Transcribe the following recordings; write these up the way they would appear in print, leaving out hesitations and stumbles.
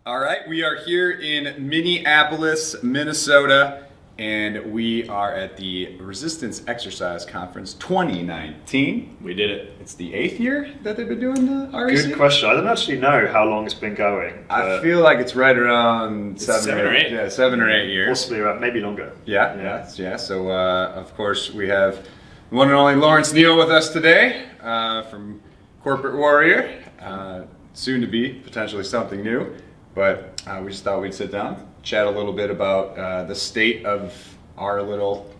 All right, we are here in Minneapolis, Minnesota, and we are at the Resistance Exercise Conference 2019. We did it. It's the 8th year that they've been doing the REC? Good question. I don't actually know how long it's been going. I feel like it's right around seven or eight. Yeah, 7 or 8 years. Possibly around, maybe longer. Yeah. So, of course, we have the one and only Lawrence Neal with us today from Corporate Warrior, soon to be potentially something new. But we just thought we'd sit down, chat a little bit about the state of our little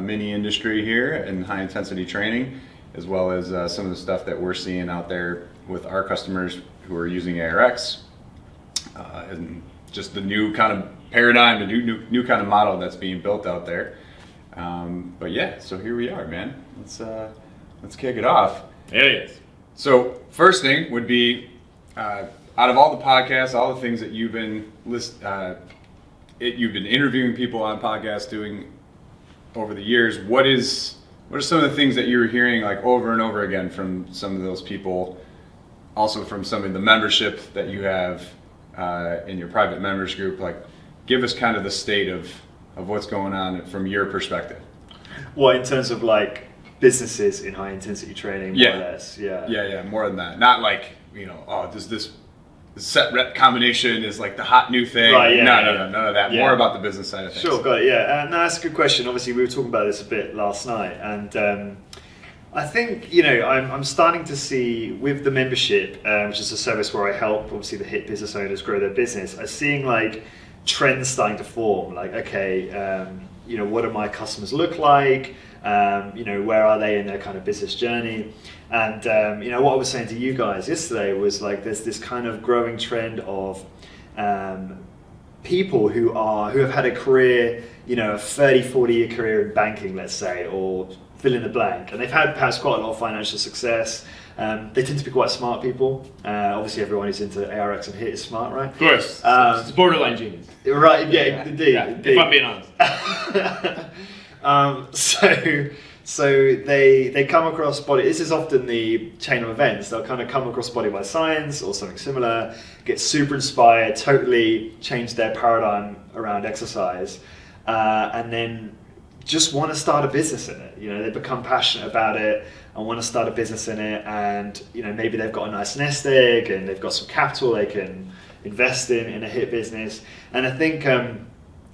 mini industry here in high intensity training, as well as some of the stuff that we're seeing out there with our customers who are using ARX, and just the new kind of paradigm, the new kind of model that's being built out there. But yeah, so here we are, man. Let's kick it off. There it is. So first thing would be, out of all the podcasts, all the things that you've been you've been interviewing people on podcasts doing over the years, what are some of the things that you're hearing like over and over again from some of those people, also from some of the membership that you have in your private members group? Like, give us kind of the state of what's going on from your perspective. Well, in terms of like businesses in high intensity training, more or less. Yeah, more than that. Not like, does this set rep combination is like the hot new thing. Right, No, none of that. Yeah. More about the business side of things. Sure, got it, yeah. No, that's a good question. Obviously, we were talking about this a bit last night, and I think, I'm starting to see with the membership, which is a service where I help, obviously, the HIT business owners grow their business. I'm seeing, like, trends starting to form. Like, okay, what do my customers look like? Where are they in their kind of business journey? And what I was saying to you guys yesterday was like there's this kind of growing trend of people who have had a career, a 30, 40-year career in banking, let's say, or fill in the blank, and they've had perhaps quite a lot of financial success. They tend to be quite smart people. Obviously, everyone who's into ARX and HIT is smart, right? Of course. It's borderline genius. Right, yeah. Indeed. If I'm being honest. So they come across body. This is often the chain of events. They'll kind of come across Body by Science or something similar, get super inspired, totally change their paradigm around exercise, and then just want to start a business in it. They become passionate about it and want to start a business in it, and maybe they've got a nice nest egg and they've got some capital they can invest in a HIT business. And I think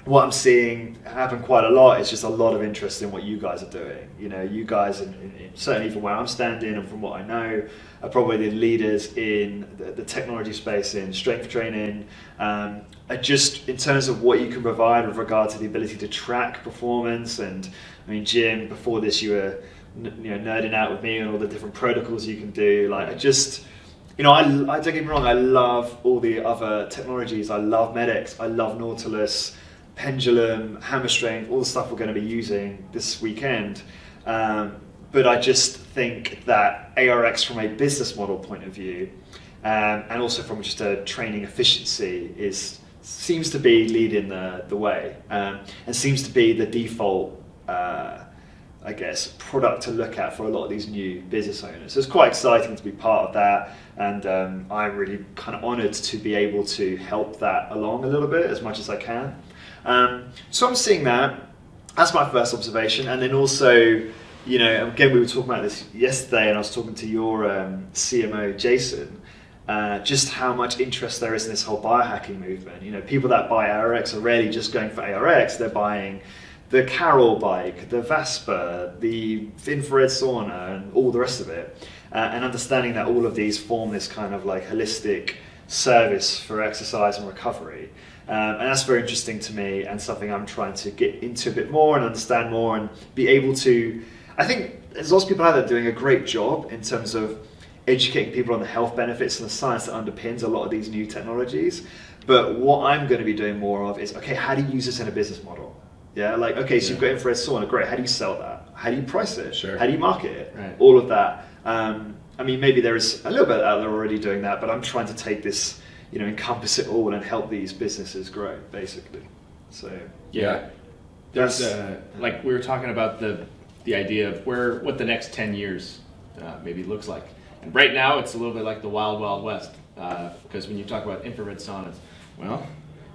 what I'm seeing happen quite a lot is just a lot of interest in what you guys are doing. You guys, certainly from where I'm standing and from what I know, are probably the leaders in the technology space in strength training. Just in terms of what you can provide with regard to the ability to track performance. And I mean, Jim, before this, you were nerding out with me on all the different protocols you can do. Like, I don't get me wrong, I love all the other technologies. I love Medex, I love Nautilus, Pendulum, hammer strength, all the stuff we're going to be using this weekend. But I just think that ARX from a business model point of view, and also from just a training efficiency, seems to be leading the way, and seems to be the default, product to look at for a lot of these new business owners. So it's quite exciting to be part of that, and I'm really kind of honoured to be able to help that along a little bit as much as I can. So I'm seeing that. That's my first observation. And then also, again, we were talking about this yesterday, and I was talking to your CMO, Jason, just how much interest there is in this whole biohacking movement. People that buy ARX are rarely just going for ARX. They're buying the Carol bike, the Vespa, the infrared sauna, and all the rest of it. And understanding that all of these form this kind of like holistic service for exercise and recovery. And that's very interesting to me, and something I'm trying to get into a bit more and understand more and be able to. I think there's lots of people out there doing a great job in terms of educating people on the health benefits and the science that underpins a lot of these new technologies. But what I'm going to be doing more of is, okay, how do you use this in a business model? Yeah, like, okay, so you've got infrared sauna, great. How do you sell that? How do you price it? Sure. How do you market it? Right. All of that. I mean, maybe there is a little bit out there already doing that, but I'm trying to take this, encompass it all and help these businesses grow, basically. So yeah, there's like we were talking about the idea of what the next 10 years maybe looks like. And right now, it's a little bit like the wild, wild west, because when you talk about infrared saunas, well,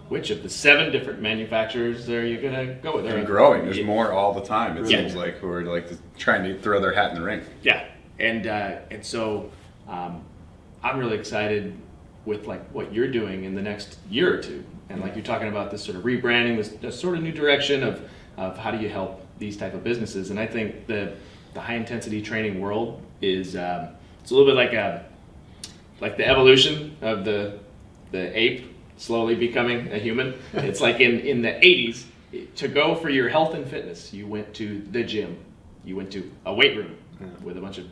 which of the 7 different manufacturers are you going to go with? And growing. There's Yeah. more all the time. It Yeah. seems like who are like trying to throw their hat in the ring. Yeah, and so I'm really excited with like what you're doing in the next year or two, and like you're talking about this sort of rebranding, this sort of new direction of how do you help these type of businesses. And I think the high intensity training world is it's a little bit like the evolution of the ape slowly becoming a human. It's like in the 80s, to go for your health and fitness, you went to the gym, you went to a weight room with a bunch of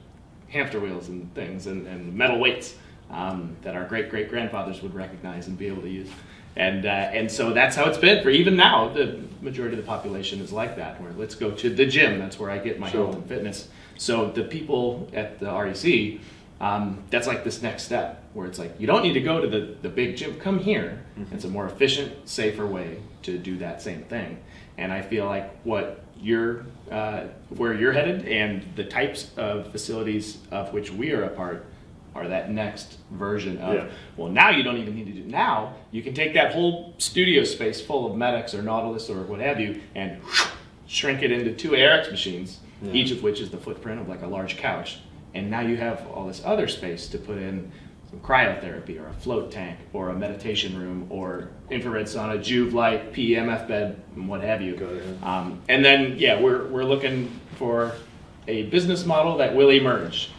hamster wheels and things and metal weights that our great-great-grandfathers would recognize and be able to use. And so that's how it's been for even now. The majority of the population is like that, where let's go to the gym. That's where I get my health and fitness. So the people at the REC, that's like this next step, where it's like, you don't need to go to the big gym. Come here. It's a more efficient, safer way to do that same thing. And I feel like what you're, where you're headed and the types of facilities of which we are a part are that next version of, well, now you don't even need to do, now you can take that whole studio space full of Medics or Nautilus or what have you and shrink it into 2 ARX machines, each of which is the footprint of like a large couch. And now you have all this other space to put in some cryotherapy or a float tank or a meditation room or infrared sauna, Juve light, PEMF bed, and what have you. And then, we're looking for a business model that will emerge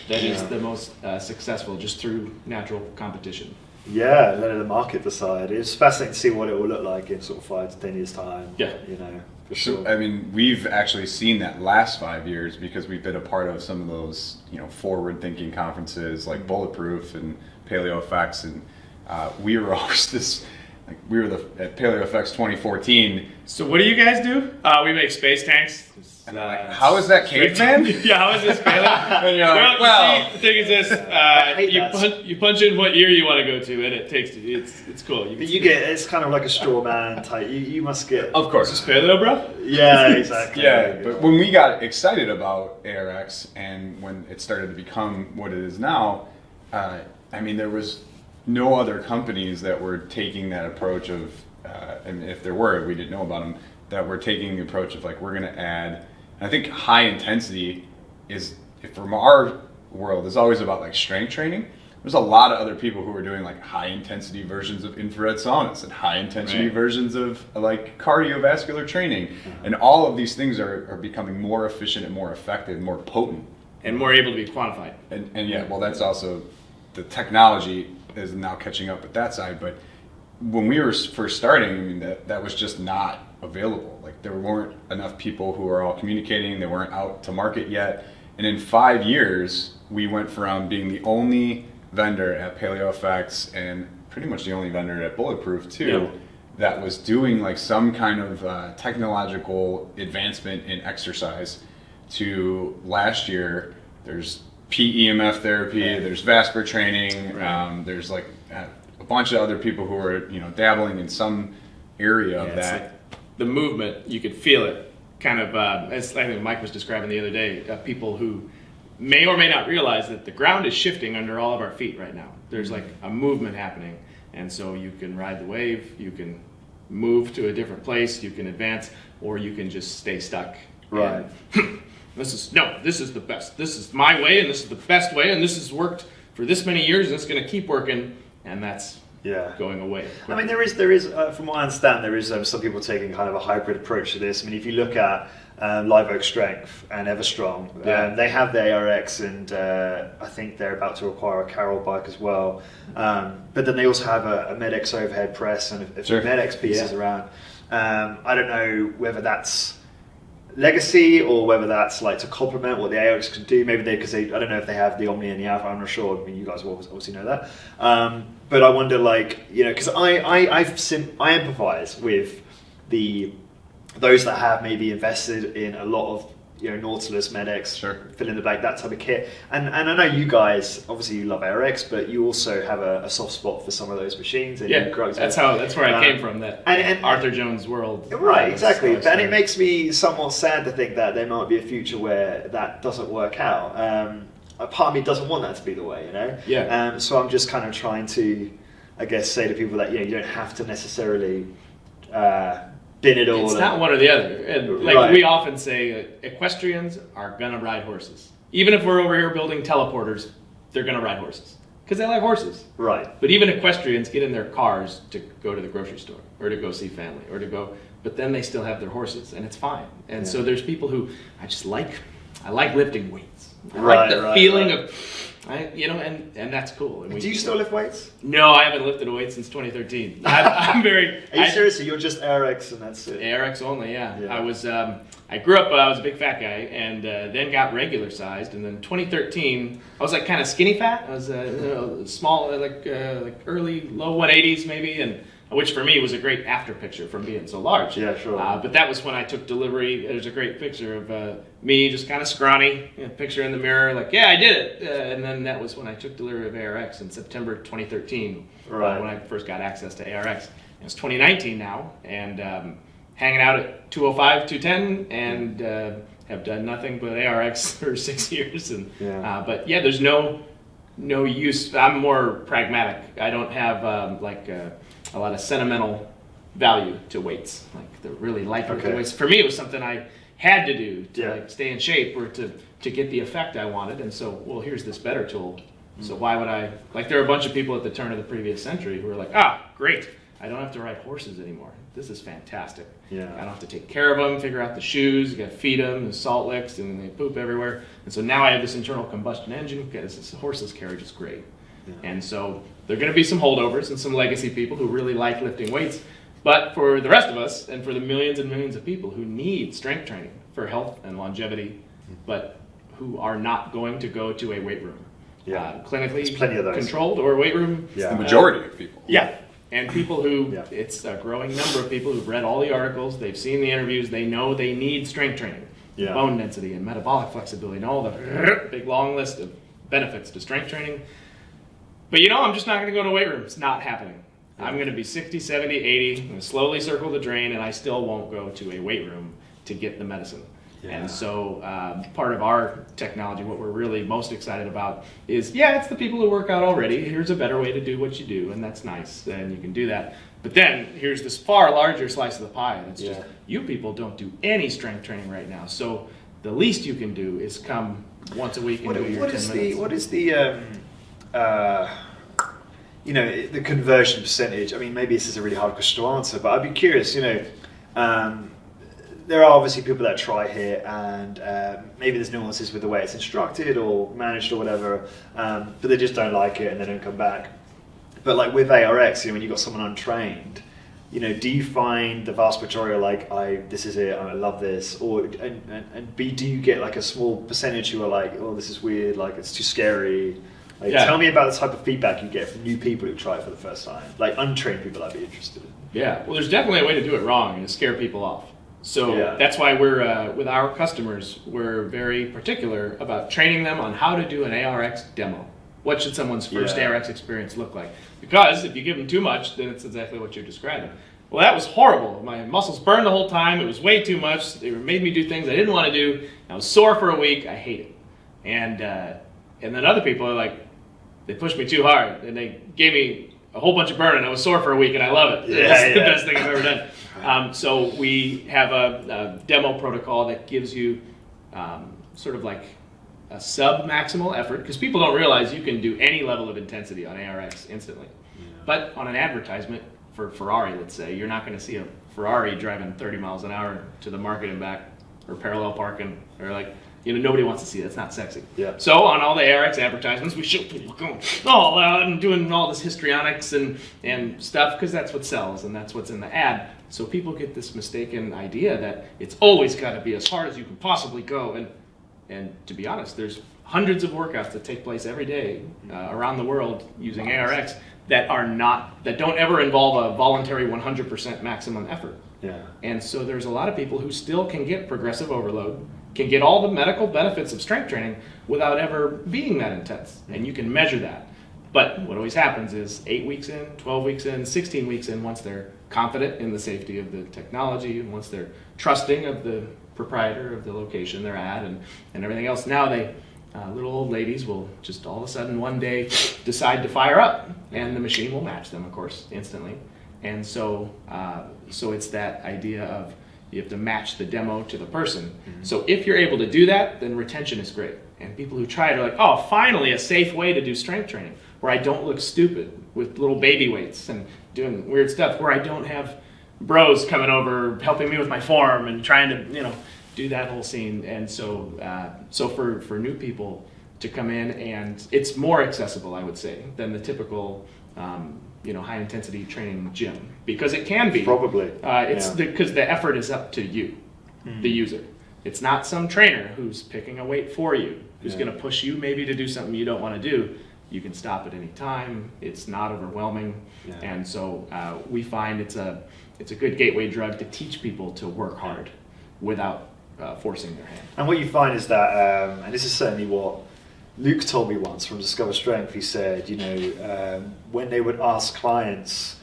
that is the most successful just through natural competition. Yeah, let the market decide. It's fascinating to see what it will look like in sort of 5 to 10 years time. Yeah. You know, for So, sure. I mean, we've actually seen that last 5 years because we've been a part of some of those, forward-thinking conferences like Bulletproof and Paleo Effects, and we were always this. Like we were at Paleo Effects 2014. So what do you guys do? We make space tanks. And they're like, how is that caveman? Yeah, how is this paleo? And you're like, well, you see, the thing is this: you punch in what year you want to go to, and it takes it's cool. But you get, it's kind of like a straw man type. You must get. of course. Is this paleo, bro? Yeah, exactly. Yeah, but when we got excited about ARX and when it started to become what it is now, I mean, there was no other companies that were taking that approach of, and if there were, we didn't know about them, that were taking the approach of like, we're going to add, and I think high intensity is, from our world, is always about like strength training. There's a lot of other people who are doing like high intensity versions of infrared saunas and high intensity versions of like cardiovascular training. And all of these things are becoming more efficient and more effective, more potent. And more able to be quantified. And yeah, well, that's also, the technology is now catching up with that side. But when we were first starting, I mean, that was just not available. Like there weren't enough people who were all communicating. They weren't out to market yet. And in 5 years, we went from being the only vendor at Paleo Effects and pretty much the only vendor at Bulletproof too, that was doing like some kind of technological advancement in exercise, to last year there's PEMF therapy, there's Vasper training, there's like a bunch of other people who are dabbling in some area of that. Like the movement, you could feel it. Kind of, as I think Mike was describing the other day, people who may or may not realize that the ground is shifting under all of our feet right now. There's like a movement happening, and so you can ride the wave, you can move to a different place, you can advance, or you can just stay stuck. Right. This is the best. This is my way, and this is the best way, and this has worked for this many years, and it's going to keep working, and that's going away. I mean, there is from what I understand, there is some people taking kind of a hybrid approach to this. I mean, if you look at Live Oak Strength and Everstrong, they have the ARX, and I think they're about to acquire a Carroll bike as well. But then they also have a Medex overhead press and a few Medex pieces around. I don't know whether that's legacy or whether that's like to complement what the ARX can do. Maybe because I don't know if they have the Omni and the Alpha. I'm not sure. I mean, you guys will obviously know that. But I wonder, like, because I empathise with those that have maybe invested in a lot of Nautilus, Medex, fill in the blank, that type of kit. And I know you guys, obviously you love ARX, but you also have a soft spot for some of those machines. And that's where I came from. That and Arthur Jones world. Right, exactly. And it makes me somewhat sad to think that there might be a future where that doesn't work out. A part of me doesn't want that to be the way, Yeah. So I'm just kind of trying to, I guess, say to people that you don't have to necessarily bin it all. It's not one or the other. And like we often say, equestrians are gonna ride horses. Even if we're over here building teleporters, they're gonna ride horses because they like horses. Right. But even equestrians get in their cars to go to the grocery store or to go see family or to go, but then they still have their horses and it's fine. And so there's people who I like lifting weights. I like the feeling of, and that's cool. And do you still lift weights? No, I haven't lifted a weight since 2013. I'm very. Are you serious? You're just ARX and that's it? ARX only, yeah. I was. I grew up. I was a big fat guy, and then got regular sized. And then 2013, I was like kind of skinny fat. I was small, like early low 180s maybe, and which for me was a great after picture from being so large. Yeah, sure. But that was when I took delivery. There's a great picture of me just kind of scrawny, picture in the mirror, like, yeah, I did it. And then that was when I took delivery of ARX in September 2013, when I first got access to ARX. It's 2019 now, and hanging out at 205, 210, and have done nothing but ARX for 6 years. And but yeah, there's no use. I'm more pragmatic. I don't have a lot of sentimental value to weights. Like the really light weights. For me, it was something I had to do to like stay in shape or to get the effect I wanted. And so, well, here's this better tool. So why would I? Like there are a bunch of people at the turn of the previous century who were like, great. I don't have to ride horses anymore. This is fantastic. Yeah. I don't have to take care of them, figure out the shoes, you got to feed them, and salt licks, and they poop everywhere. And so now I have this internal combustion engine because this horseless carriage is great. Yeah. And so there are going to be some holdovers and some legacy people who really like lifting weights. But for the rest of us, and for the millions and millions of people who need strength training for health and longevity, but who are not going to go to a weight room, clinically controlled or weight room. It's the majority of people. Yeah. And people who, it's a growing number of people who've read all the articles, they've seen the interviews, they know they need strength training, bone density and metabolic flexibility and all the big long list of benefits to strength training. But I'm just not going to go to a weight room. It's not happening. I'm going to be 60, 70, 80, I'm going to slowly circle the drain, and I still won't go to a weight room to get the medicine. Yeah. And so part of our technology, what we're really most excited about is, it's the people who work out already. Here's a better way to do what you do, and that's nice, and you can do that. But then here's this far larger slice of the pie. That's just, you people don't do any strength training right now. So the least you can do is come once a week and do your 10 minutes. What is the the conversion percentage? I mean, maybe this is a really hard question to answer, but I'd be curious, there are obviously people that try HIT, and maybe there's nuances with the way it's instructed or managed or whatever, but they just don't like it and they don't come back. But like with ARX, when you've got someone untrained, do you find the vast majority are like, this is it, I love this, or and B, do you get like a small percentage who are like, oh, this is weird, like it's too scary? Like, tell me about the type of feedback you get from new people who try it for the first time, like untrained people I'd be interested in. Yeah, well, there's definitely a way to do it wrong and to scare people off. So that's why we're, with our customers, we're very particular about training them on how to do an ARX demo. What should someone's first ARX experience look like? Because if you give them too much, then it's exactly what you're describing. Well, that was horrible. My muscles burned the whole time. It was way too much. They made me do things I didn't want to do. I was sore for a week. I hate it. And then other people are like, they pushed me too hard, and they gave me a whole bunch of burn, and I was sore for a week, and I love it. It's the best thing I've ever done. So we have a demo protocol that gives you sort of like a sub-maximal effort, because people don't realize you can do any level of intensity on ARX instantly. But on an advertisement for Ferrari, let's say, you're not going to see a Ferrari driving 30 miles an hour to the market and back, or parallel parking, or like, nobody wants to see it. It's not sexy. Yeah. So on all the ARX advertisements, we show people going all out and doing all this histrionics and stuff, because that's what sells and that's what's in the ad. So people get this mistaken idea that it's always got to be as hard as you can possibly go. And to be honest, there's hundreds of workouts that take place every day around the world using ARX that don't ever involve a voluntary 100% maximum effort. Yeah. And so there's a lot of people who still can get progressive overload, can get all the medical benefits of strength training without ever being that intense. And you can measure that. But what always happens is 8 weeks in, 12 weeks in, 16 weeks in, once they're confident in the safety of the technology, and once they're trusting of the proprietor of the location they're at and everything else, now they little old ladies will just all of a sudden one day decide to fire up, and the machine will match them, of course, instantly. And so it's that idea of you have to match the demo to the person. So if you're able to do that, then retention is great. And people who try it are like, oh, finally a safe way to do strength training where I don't look stupid with little baby weights and doing weird stuff, where I don't have bros coming over helping me with my form and trying to, do that whole scene. And so for new people to come in, and it's more accessible, I would say, than the typical high intensity training gym, because it can be Probably. because the effort is up to you, the user. It's not some trainer who's picking a weight for you, who's going to push you maybe to do something you don't want to do. You can stop at any time. It's not overwhelming, and so we find it's a good gateway drug to teach people to work hard without forcing their hand. And what you find is that, and this is certainly what Luke told me once from Discover Strength. He said, when they would ask clients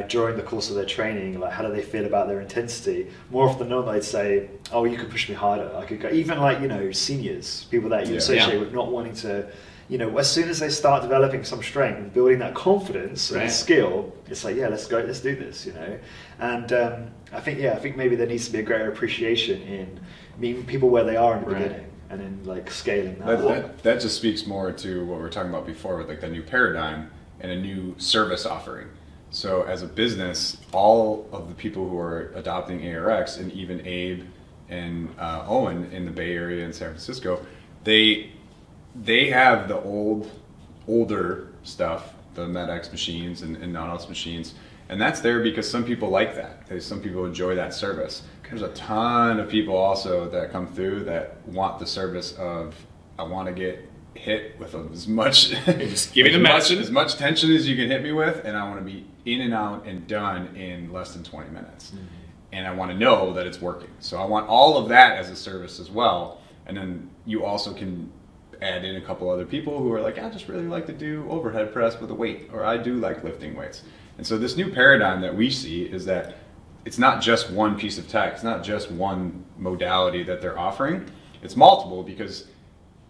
during the course of their training, like, how do they feel about their intensity? More often than not, they'd say, oh, you could push me harder. I could go. Even like, seniors, people that you associate with not wanting to, as soon as they start developing some strength and building that confidence and skill, it's like, let's go, let's do this, And I think maybe there needs to be a greater appreciation in meeting people where they are in the beginning, and then like scaling that. That just speaks more to what we were talking about before with like the new paradigm and a new service offering. So as a business, all of the people who are adopting ARX, and even Abe and Owen in the Bay Area in San Francisco, they have the older stuff, the MedX machines and non-OS machines, and that's there because some people like that. Some people enjoy that service. There's a ton of people also that come through that want the service of, I want to get hit with as much just give me the medicine, as much tension as you can hit me with, and I want to be in and out and done in less than 20 minutes. And I want to know that it's working. So I want all of that as a service as well. And then you also can add in a couple other people who are like, I just really like to do overhead press with a weight, or I do like lifting weights. And so this new paradigm that we see is that it's not just one piece of tech, it's not just one modality that they're offering, it's multiple, because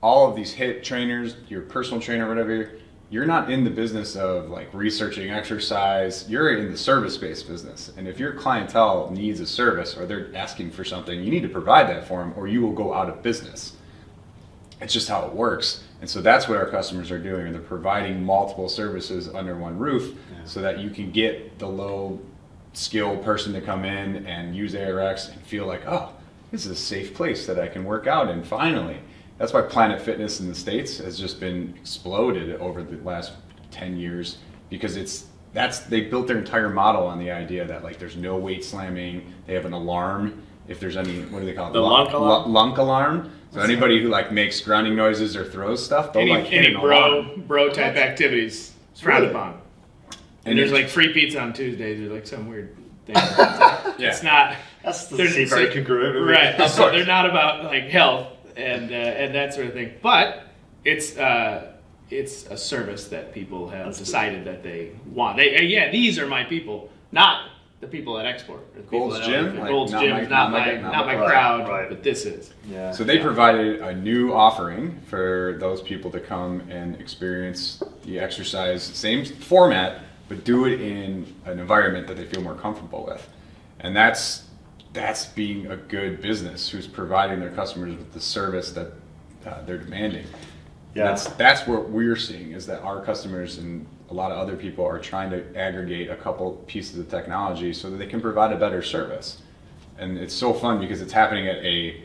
all of these HIT trainers, your personal trainer, whatever, you're not in the business of like researching exercise, you're in the service-based business. And if your clientele needs a service or they're asking for something, you need to provide that for them or you will go out of business. It's just how it works. And so that's what our customers are doing. They're providing multiple services under one roof so that you can get the low skill person to come in and use ARX and feel like, oh, this is a safe place that I can work out in finally. That's why Planet Fitness in the States has just been exploded over the last 10 years, because they built their entire model on the idea that like there's no weight slamming. They have an alarm if there's any, what do they call it? The lunk alarm? Lunk alarm. So anybody who like makes grinding noises or throws stuff, they'll like hit an alarm. bro type activities frowned upon. And there's like free pizza on Tuesdays or like some weird thing. It's not. That's very congruent. Right. So they're not about like health and that sort of thing. But it's a service that people have decided that they want. These are my people, not the people at Export. Gold's Gym? Gold's Gym is not my crowd, right. But this is. Yeah. So they provided a new offering for those people to come and experience the exercise, same format, but do it in an environment that they feel more comfortable with. And that's being a good business who's providing their customers with the service that they're demanding. Yeah. That's what we're seeing, is that our customers and a lot of other people are trying to aggregate a couple pieces of technology so that they can provide a better service. And it's so fun because it's happening at a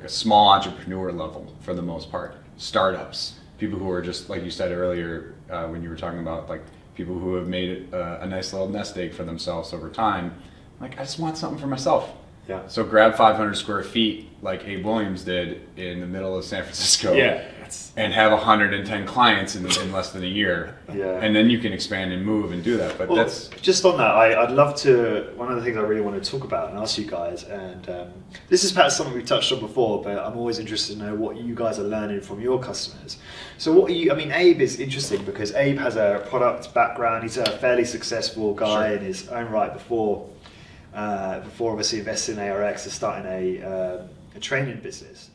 small entrepreneur level for the most part. Startups, people who are just, like you said earlier when you were talking about like people who have made a nice little nest egg for themselves over time. Like, I just want something for myself. Yeah. So grab 500 square feet like Abe Williams did in the middle of San Francisco. Yeah. And have 110 clients in less than a year. Yeah. And then you can expand and move and do that. But that's just on that. I'd love to. One of the things I really want to talk about and ask you guys, and this is perhaps something we've touched on before, but I'm always interested to know what you guys are learning from your customers. So what are you? I mean, Abe is interesting because Abe has a product background. He's a fairly successful guy in his own right before obviously investing in ARX and starting a training business.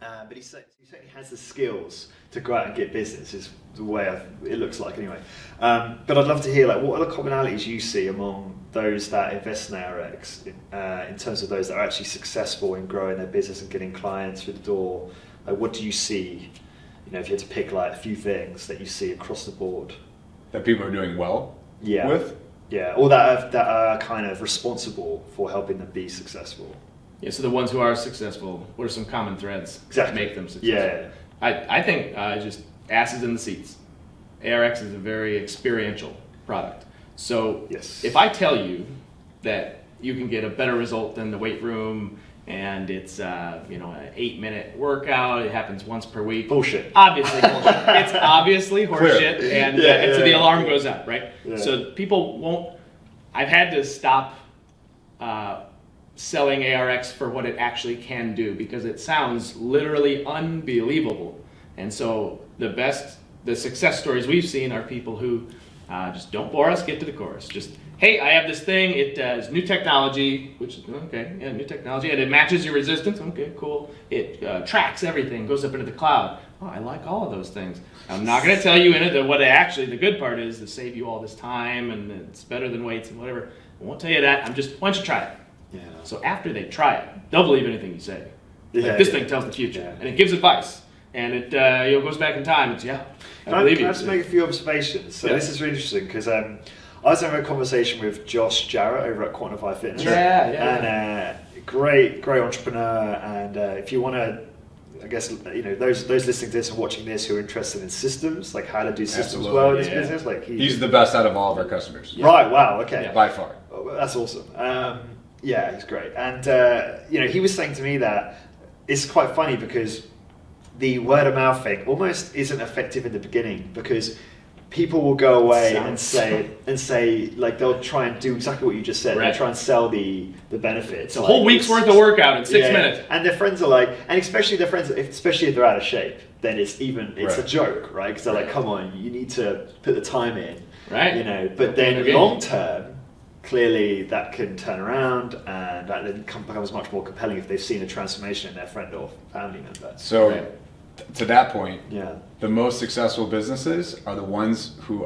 But he certainly has the skills to go out and get business, is the way it looks like anyway. But I'd love to hear, like, what are the commonalities you see among those that invest in ARX in terms of those that are actually successful in growing their business and getting clients through the door? Like, what do you see, if you had to pick like a few things that you see across the board? That people are doing well Yeah. with? Yeah, or that are kind of responsible for helping them be successful. Yeah, so the ones who are successful, what are some common threads Exactly. that make them successful? Yeah. I think just asses in the seats. ARX is a very experiential product. So Yes. if I tell you that you can get a better result than the weight room, and it's an 8-minute workout, it happens once per week. Bullshit. Obviously bullshit. It's obviously horseshit, and so the alarm goes up, right? Yeah. So people won't. I've had to stop selling ARX for what it actually can do, because it sounds literally unbelievable. And so the success stories we've seen are people who just don't bore us, get to the chorus. Just, hey, I have this thing, it is new technology, which is, okay, yeah, new technology, and it matches your resistance, okay, cool. It tracks everything, goes up into the cloud. Oh, I like all of those things. I'm not going to tell you in it that what actually the good part is to save you all this time, and it's better than weights and whatever. I won't tell you that. Why don't you try it? Yeah. So after they try it, they'll believe anything you say. Yeah, This thing tells the future, and it gives advice, and it goes back in time. It's I believe Can you. I just make a few observations? So Yeah. this is really interesting because I was having a conversation with Josh Jarrett over at Quantify Fitness. Yeah. And great entrepreneur. And if you want to, I guess those listening to this and watching this who are interested in systems, like how to do systems Absolutely. well in this Yeah. business, like He's the best out of all of our customers. right. Wow. Okay. Yeah. By far. Oh, that's awesome. Yeah, he's great. And he was saying to me that it's quite funny because the word of mouth thing almost isn't effective in the beginning, because people will go away and say like they'll try and do exactly what you just said. Right. They'll try and sell the benefits. It's a whole week's worth of workout in 6 minutes. And their friends are like, and especially their friends, especially if they're out of shape, then it's Right. a joke, right? Because they're like, come on, you need to put the time in, Right. But then Okay. long term, clearly that can turn around, and that then becomes much more compelling if they've seen a transformation in their friend or family member. So, Right. to that point, Yeah. the most successful businesses are the ones who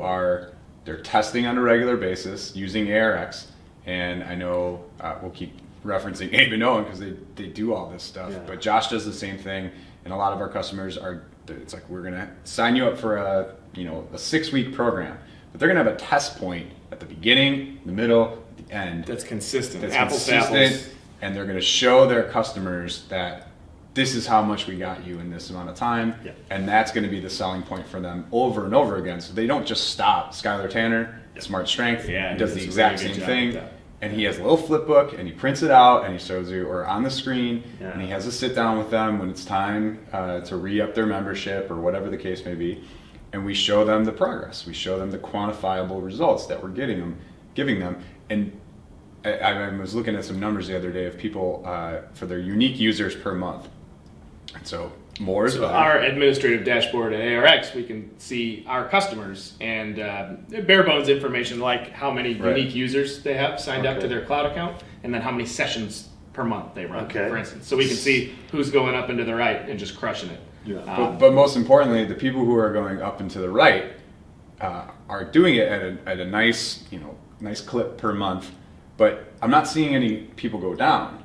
they're testing on a regular basis using ARX. And I know we'll keep referencing Abe and Owen because they do all this stuff. Yeah. But Josh does the same thing, and a lot of our customers it's like, we're gonna sign you up for a 6-week program, but they're gonna have a test point at the beginning, the middle, the end. That's consistent. That's Apples to consistent, apples. and they're gonna show their customers that this is how much we got you in this amount of time, Yeah. and that's going to be the selling point for them over and over again. So they don't just stop. Skylar Tanner, Smart Strength, Yeah, he does he the does a exact really same good job thing, with that. and he has a little flip book, and he prints it out, and he shows you, or on the screen, Yeah. and he has a sit down with them when it's time to re-up their membership or whatever the case may be, and we show them the progress. We show them the quantifiable results that we're giving them, and I was looking at some numbers the other day of people for their unique users per month. So more is So better. our administrative dashboard at ARX, we can see our customers and bare bones information like how many Right. unique users they have signed up Okay. to their cloud account, and then how many sessions per month they run, Okay. for instance. So we can see who's going up and to the right and just crushing it. Yeah. But most importantly, the people who are going up and to the right are doing it at a nice clip per month. But I'm not seeing any people go down,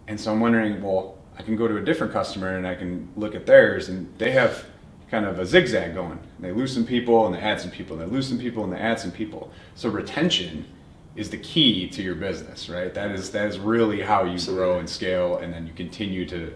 and so I'm wondering, well, I can go to a different customer and I can look at theirs, and they have kind of a zigzag going. They lose some people and they add some people, and they lose some people and they add some people. So retention is the key to your business, right? That is really how you grow and scale, and then you continue to.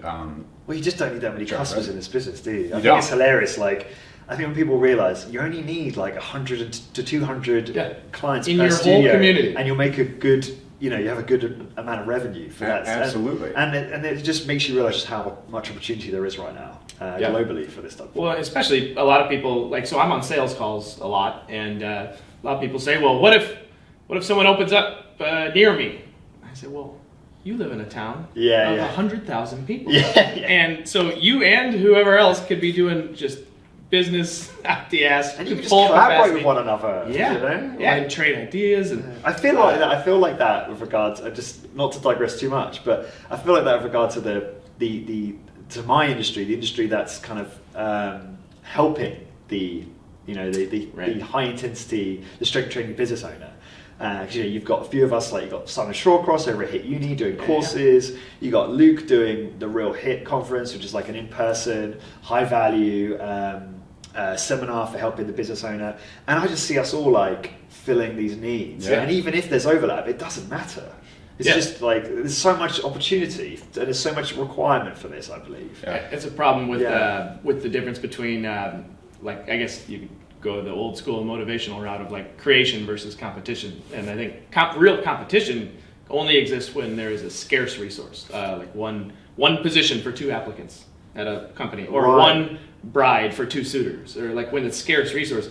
Well, you just don't need that many Sure, customers right. in this business, do you? I think don't. it's hilarious. Like, I think when people realize you only need like 100 to 200 Yeah. clients In per your whole studio, community. and you'll make a good, you have a good amount of revenue for that. Absolutely. And it just makes you realize just how much opportunity there is right now Yeah. globally for this stuff. Well, especially a lot of people, so I'm on sales calls a lot, and a lot of people say, well, what if someone opens up near me? I say, well, you live in a town of 100,000 people. Yeah. And so you and whoever else could be doing just business out the ass. And you can just full collaborate capacity. with one another. Yeah. Yeah. And trade ideas. And I feel like that with regards, just not to digress too much, but I feel like that with regard to to my industry, the industry that's kind of helping the high intensity, the strength training business owner. Because you've got a few of us, like you've got Simon Shawcross over at HIT Uni doing courses. You got Luke doing the Real HIT conference, which is like an in-person, high value seminar for helping the business owner. And I just see us all like filling these needs. And even if there's overlap, it doesn't matter. It's just like there's so much opportunity and there's so much requirement for this, I believe. It's a problem with the difference between like, I guess you could go the old school motivational route of like creation versus competition. And I think real competition only exists when there is a scarce resource, like one position for 2 applicants at a company, or one bride for 2 suitors, or like when it's scarce resource.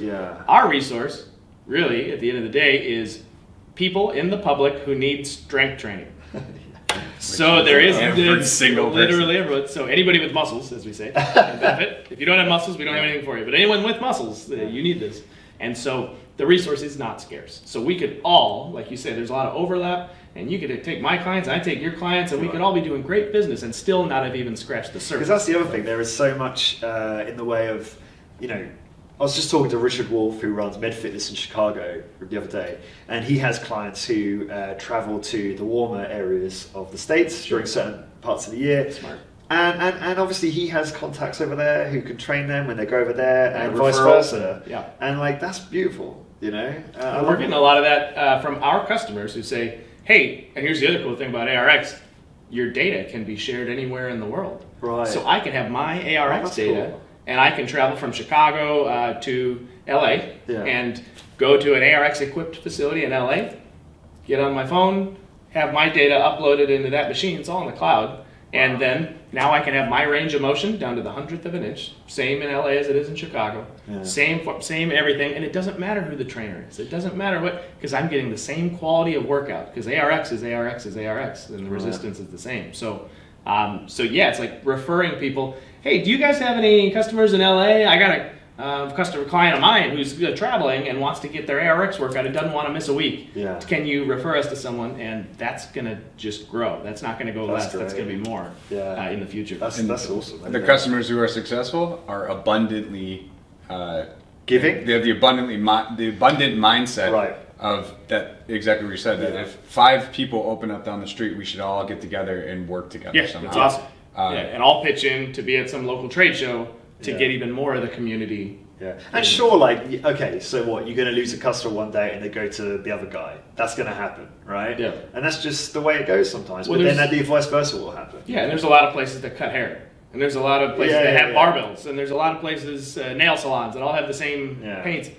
Our resource, really, at the end of the day, is people in the public who need strength training. So there is every single literally everyone. So anybody with muscles, as we say, can benefit. If you don't have muscles, we don't have anything for you. But anyone with muscles, you need this. And so the resource is not scarce. So we could all, like you say, there's a lot of overlap. And you could take my clients, I take your clients, and we could all be doing great business and still not have even scratched the surface. Because that's the other thing. There is so much in the way of, I was just talking to Richard Wolf, who runs Med Fitness in Chicago, the other day, and he has clients who travel to the warmer areas of the States during certain parts of the year. Smart. And obviously he has contacts over there who can train them when they go over there, and vice versa. And like that's beautiful, We're getting a lot of that from our customers who say, hey, and here's the other cool thing about ARX, your data can be shared anywhere in the world. Right. So I can have my ARX data. Cool. And I can travel from Chicago to LA and go to an ARX equipped facility in LA, get on my phone, have my data uploaded into that machine. It's all in the cloud. And then now I can have my range of motion down to the 100th of an inch, same in LA as it is in Chicago, same everything. And it doesn't matter who the trainer is. It doesn't matter because I'm getting the same quality of workout, because ARX is ARX is ARX, and the resistance is the same. So it's like referring people. Hey, do you guys have any customers in LA? I got a customer client of mine who's traveling and wants to get their ARX workout and doesn't want to miss a week. Can you refer us to someone? And that's going to just grow. That's not going to go less. That's going to be more in the future. That's awesome. The customers who are successful are abundantly giving. They have the abundant mindset of that, exactly what you said, that if 5 people open up down the street, we should all get together and work together somehow. That's awesome. And I'll pitch in to be at some local trade show to get even more of the community. And sure, like, okay, so what, you're going to lose a customer one day and they go to the other guy. That's going to happen, right? And that's just the way it goes sometimes. But then the vice versa will happen. And there's a lot of places that cut hair. And there's a lot of places that have barbells. And there's a lot of places, nail salons, that all have the same paints.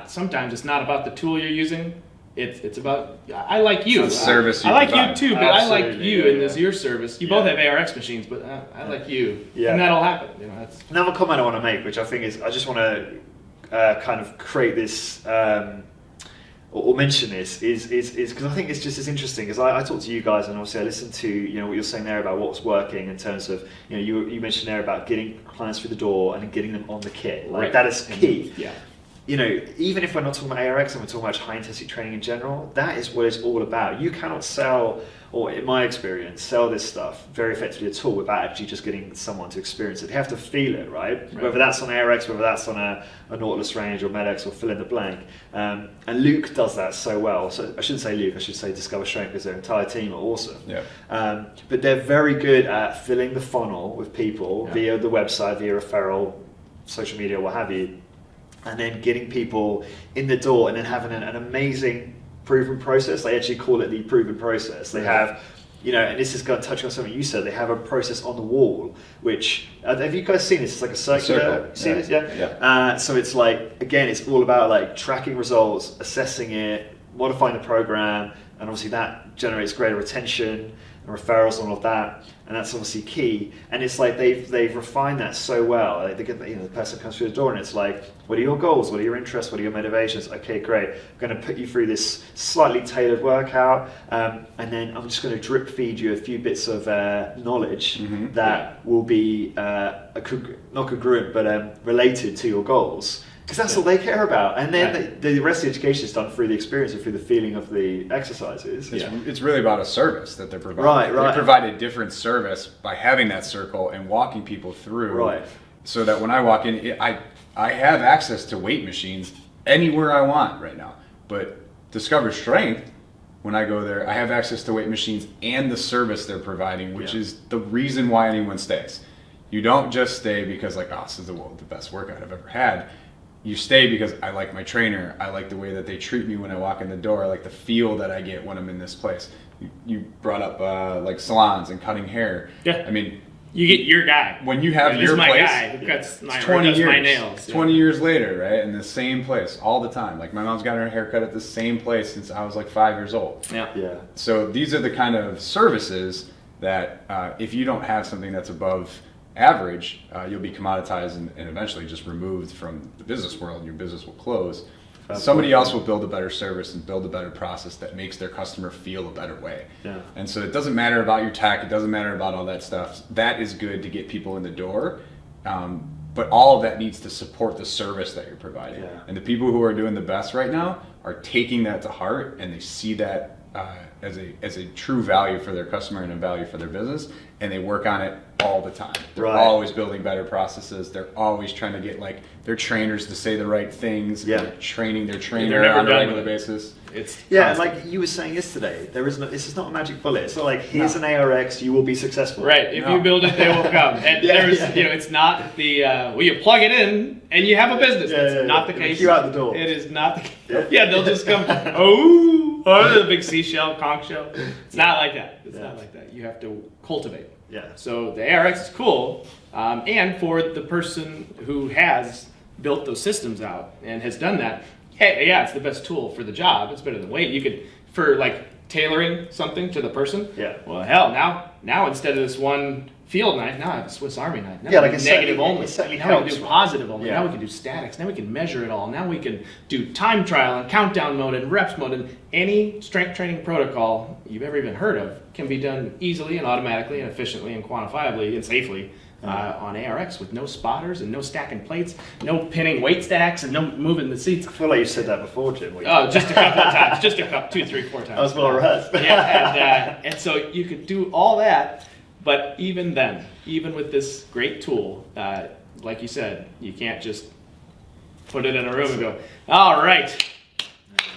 Sometimes it's not about the tool you're using. It's about, I like you. It's a service you I like provide. you too, but I like you, and this is your service. You both have ARX machines, but I like you. And that'll happen. That's another comment I want to make, which I think is, I just want to kind of create this, or mention this, is because I think it's just as interesting, because I talk to you guys, and obviously I listen to what you're saying there about what's working in terms of, you mentioned there about getting clients through the door and getting them on the kit. Like that is key. Even if we're not talking about ARX and we're talking about high intensity training in general, that is what it's all about. You cannot sell, or in my experience, sell this stuff very effectively at all without actually just getting someone to experience it. They have to feel it, right? Whether that's on ARX, whether that's on a Nautilus range or MedX or fill in the blank. And Luke does that so well. So I shouldn't say Luke, I should say Discover Strength, because their entire team are awesome. But they're very good at filling the funnel with people via the website, via referral, social media, what have you. And then getting people in the door and then having an amazing proven process. They actually call it the proven process. They have, and this is going to touch on something you said, they have a process on the wall, which, have you guys seen this? It's like a circular, seen this? So it's like, again, it's all about like tracking results, assessing it, modifying the program, and obviously that generates greater retention and referrals and all of that, and that's obviously key. And it's like they've refined that so well. Like they get the person comes through the door and it's like, what are your goals? What are your interests? What are your motivations? Okay, great. I'm going to put you through this slightly tailored workout, and then I'm just going to drip feed you a few bits of knowledge that will be not congruent, but related to your goals. Because that's all they care about. And then the rest of the education is done through the experience and through the feeling of the exercises. It's really about a service that they're providing. Right. They provide a different service by having that circle and walking people through. Right. So that when I walk in, I have access to weight machines anywhere I want right now. But Discover Strength, when I go there, I have access to weight machines and the service they're providing, which is the reason why anyone stays. You don't just stay because this is the best workout I've ever had. You stay because I like my trainer. I like the way that they treat me when I walk in the door. I like the feel that I get when I'm in this place. You brought up like salons and cutting hair. Yeah. I mean, you get your guy. When you have this your is my place, guy who cuts my, 20 does years, my nails. 20 years later, right? In the same place all the time. Like my mom's got her haircut at the same place since I was like 5 years old. Yeah. So these are the kind of services that if you don't have something that's above average, you'll be commoditized and eventually just removed from the business world. Your business will close. Somebody else will build a better service and build a better process that makes their customer feel a better way. Yeah. And so it doesn't matter about your tech, it doesn't matter about all that stuff. That is good to get people in the door. But all of that needs to support the service that you're providing. Yeah. And the people who are doing the best right now are taking that to heart, and they see that as a true value for their customer and a value for their business, and they work on it all the time. They're always building better processes. They're always trying to get like their trainers to say the right things. Yeah. They're training their They're trainer never on a done regular with it. basis. It's Yeah, constant. like you were saying yesterday, this is not a magic bullet. It's not like here's an ARX, you will be successful. Right, if No. you build it, they will come. And it's not the you plug it in and you have a business. That's not the case. You out the door. It is not the case. Yeah. Yeah, they'll just come. The big seashell, conch shell. It's not like that. It's not like that. You have to cultivate. Yeah. So the ARX is cool, and for the person who has built those systems out and has done that, hey, yeah, it's the best tool for the job. It's better than weight. You could, for like tailoring something to the person. Yeah. Well, hell, now instead of this one field knife, now I have a Swiss Army knife. Now Yeah, we like can it negative certainly- only. it certainly Now we can helps, do right? positive only. Yeah. Now we can do statics. Now we can measure it all. Now we can do time trial and countdown mode and reps mode, and any strength training protocol you've ever even heard of can be done easily and automatically and efficiently and quantifiably and safely on ARX with no spotters and no stacking plates, no pinning weight stacks, and no moving the seats. I feel like you said that before, Jim. Oh, just a couple of times. Just a couple, 2, 3, 4 times. I was well rehearsed. Yeah, and so you could do all that, but even then, even with this great tool, like you said, you can't just put it in a room and go, all right,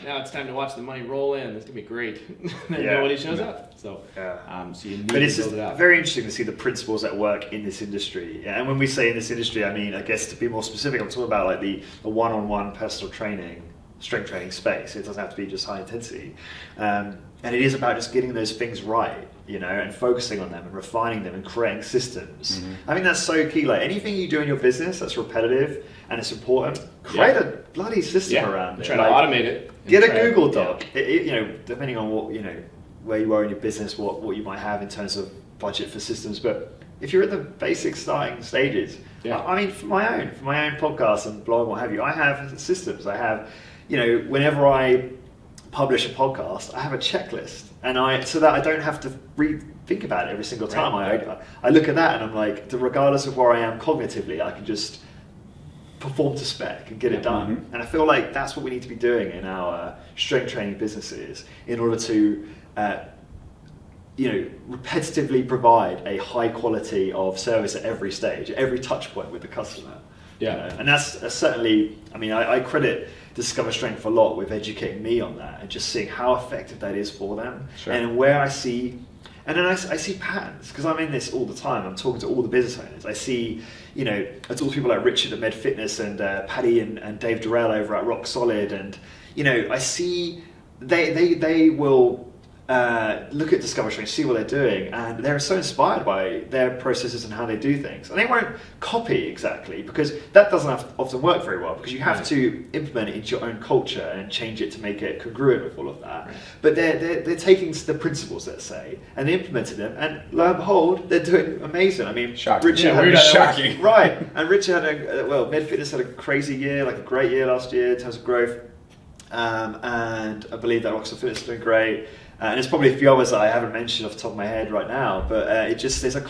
now it's time to watch the money roll in. It's gonna be great. Then nobody shows up. So, so you need But it's to just build it out. very interesting to see the principles at work in this industry. And when we say in this industry, I mean, I guess to be more specific, I'm talking about like the one-on-one personal training, strength training space. It doesn't have to be just high intensity. And it is about just getting those things right, and focusing on them and refining them and creating systems. Mm-hmm. I think that's so key. Like anything you do in your business that's repetitive and it's important, create a bloody system around it. Try to automate it. and Get a try to- Google Doc. Depending on what where you are in your business, what you might have in terms of budget for systems. But if you're at the basic starting stages, I mean, for my own podcast and blog, what have you, I have systems. I have, whenever I publish a podcast, I have a checklist, and so that I don't have to think about it every single time. Right. I look at that and I'm like, regardless of where I am cognitively, I can just perform to spec and get it done. Mm-hmm. And I feel like that's what we need to be doing in our strength training businesses in order to repetitively provide a high quality of service at every stage, at every touch point with the customer. And that's certainly, I mean, I credit Discover Strength a lot with educating me on that and just seeing how effective that is for them. Sure. And where I see, and then I see patterns, because I'm in this all the time. I'm talking to all the business owners. I see, I talk to people like Richard at Med Fitness and Paddy and Dave Durrell over at Rock Solid, and I see they will look at Discover Strength, see what they're doing, and they're so inspired by their processes and how they do things. And they won't copy exactly, because that doesn't often work very well, because you have to implement it into your own culture and change it to make it congruent with all of that. Right. But they're taking the principles, let's say, and they implemented them, and lo and behold, they're doing amazing. I mean, shocking. Richard Shocking. Right, and Richard had Med Fitness had a crazy year, like a great year last year in terms of growth, and I believe that Oxford Fitness is doing great. And there's probably a few others that I haven't mentioned off the top of my head right now, but there's a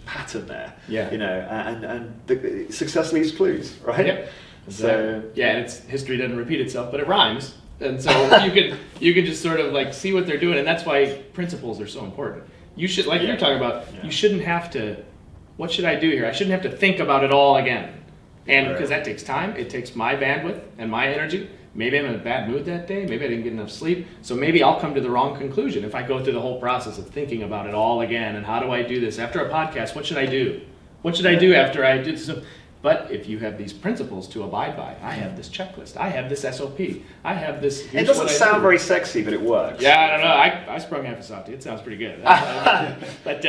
pattern there. Yeah. And success leaves clues, right? Yep. So yeah, and history doesn't repeat itself, but it rhymes. And so you can just sort of like see what they're doing, and that's why principles are so important. You should, like you're talking about, you shouldn't have to, what should I do here? I shouldn't have to think about it all again. And because that takes time, it takes my bandwidth and my energy. Maybe I'm in a bad mood that day, maybe I didn't get enough sleep, so maybe I'll come to the wrong conclusion if I go through the whole process of thinking about it all again, and how do I do this? After a podcast, what should I do? What should I do after I do this? But if you have these principles to abide by, I have this checklist, I have this SOP, I have this... It doesn't sound very sexy, but it works. Yeah, I don't know. I sprung half a softie. It sounds pretty good. But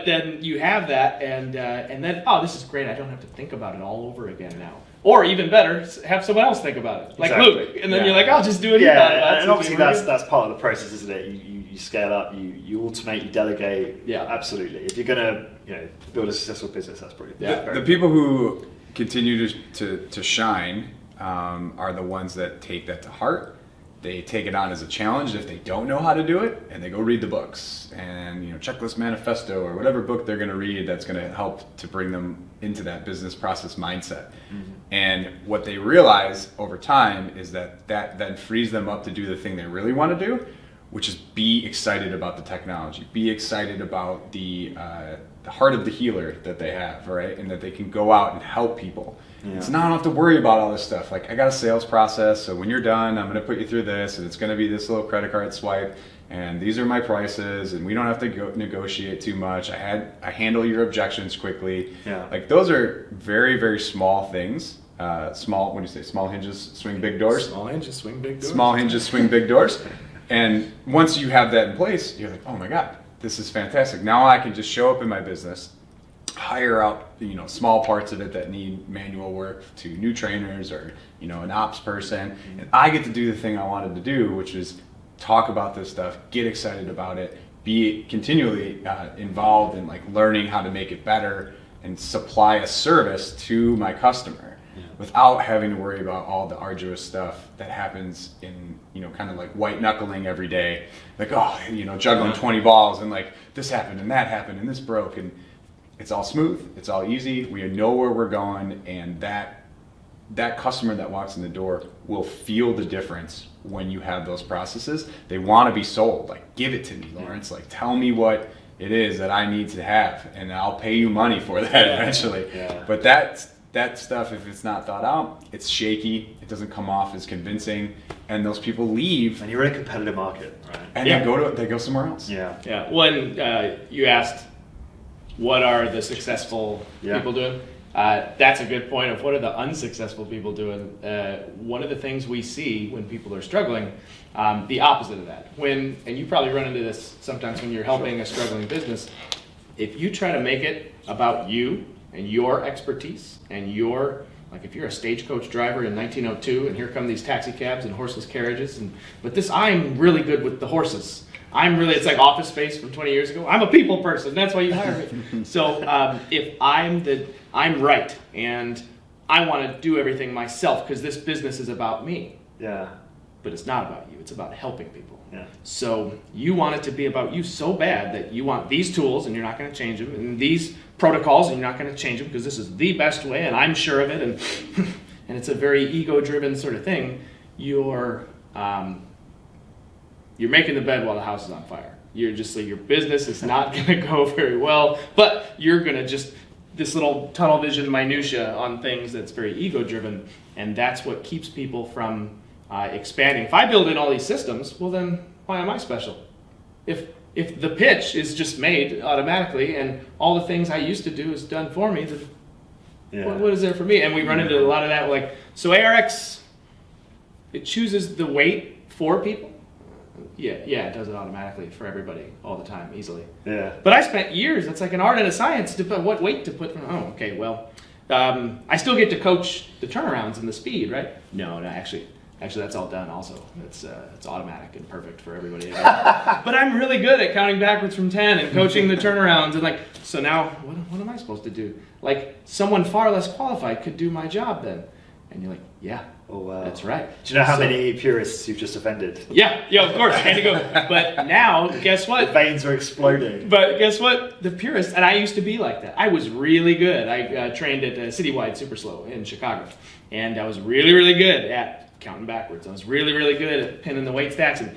then you have that, and then, oh, this is great. I don't have to think about it all over again now. Or even better, have someone else think about it, like Exactly. Luke, and then you're like, I'll just do what he Yeah, thought about. and obviously that's part of the process, isn't it? You scale up, you automate, you delegate. Yeah, absolutely. If you're gonna build a successful business, that's pretty. The people who continue to shine are the ones that take that to heart. They take it on as a challenge if they don't know how to do it, and they go read the books and Checklist Manifesto or whatever book they're going to read that's going to help to bring them into that business process mindset. Mm-hmm. And what they realize over time is that then frees them up to do the thing they really want to do, which is be excited about the technology, be excited about the heart of the healer that they have, right? And that they can go out and help people. Yeah. So now I don't have to worry about all this stuff. Like, I got a sales process, so when you're done, I'm going to put you through this, and it's going to be this little credit card swipe, and these are my prices, and we don't have to negotiate too much. I handle your objections quickly. Yeah. Like, those are very, very small things. Small, when you say small hinges swing big doors? Small hinges swing big doors. Small hinges swing big doors. And once you have that in place, you're like, oh my God, this is fantastic. Now I can just show up in my business, hire out small parts of it that need manual work to new trainers or an ops person, and I get to do the thing I wanted to do, which is talk about this stuff, get excited about it, be continually involved in like learning how to make it better and supply a service to my customer. Without having to worry about all the arduous stuff that happens in, kind of like white knuckling every day. Like, juggling 20 balls and like this happened and that happened and this broke, and it's all smooth, it's all easy, we know where we're going, and that customer that walks in the door will feel the difference when you have those processes. They want to be sold. Like, give it to me, Lawrence. Like, tell me what it is that I need to have, and I'll pay you money for that eventually. Yeah. But that stuff, if it's not thought out, it's shaky, it doesn't come off as convincing, and those people leave. And you're in a competitive market, right? And they go somewhere else. Yeah. Yeah. When you asked, what are the successful people doing? That's a good point of what are the unsuccessful people doing. One of the things we see when people are struggling, the opposite of that. And you probably run into this sometimes when you're helping a struggling business, if you try to make it about you and your expertise and like if you're a stagecoach driver in 1902 and here come these taxi cabs and horseless carriages, but I'm really good with the horses. It's like Office Space from 20 years ago. I'm a people person. That's why you hire me. So if I'm right and I want to do everything myself because this business is about me. Yeah. But it's not about you. It's about helping people. Yeah. So you want it to be about you so bad that you want these tools and you're not going to change them, and these protocols and you're not going to change them because this is the best way and I'm sure of it, and it's a very ego-driven sort of thing. You're making the bed while the house is on fire. You're just like, your business is not going to go very well, but you're going to just this little tunnel vision minutia on things that's very ego-driven, and that's what keeps people from expanding. If I build in all these systems, well then why am I special? If the pitch is just made automatically and all the things I used to do is done for me, then what is there for me? And we run into a lot of that. Like, so ARX, it chooses the weight for people. Yeah, it does it automatically for everybody all the time, easily. Yeah. But I spent years, it's like an art and a science to put what weight to put. Okay, well, I still get to coach the turnarounds and the speed, right? No, actually that's all done also. It's automatic and perfect for everybody. But I'm really good at counting backwards from 10 and coaching the turnarounds, and like, so now what am I supposed to do? Like, someone far less qualified could do my job then. And you're like, yeah, Oh wow. That's right. Do you know how So- many purists you've just offended? Yeah, of course. Had to go. But now, guess The what? veins are exploding. But guess what? The purist, and I used to be like that. I was really good. I trained at Citywide Super Slow in Chicago. And I was really, really good at counting backwards. I was really, really good at pinning the weight stacks and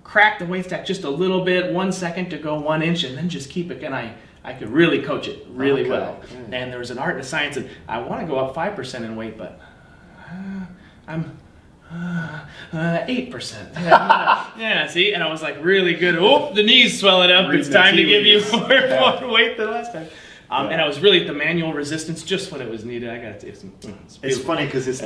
crack the weight stack just a little bit, 1 second to go 1 inch, and then just keep it. And I could really coach it really well. And there was an art and a science, and I want to go up 5% in weight, but I'm 8%. Yeah, see? And I was like really good. Oh, the knees swelling up. Reading It's the time to tea give you leaves. more weight than last time. And I was really at the manual resistance just when it was needed. I got It's funny because it's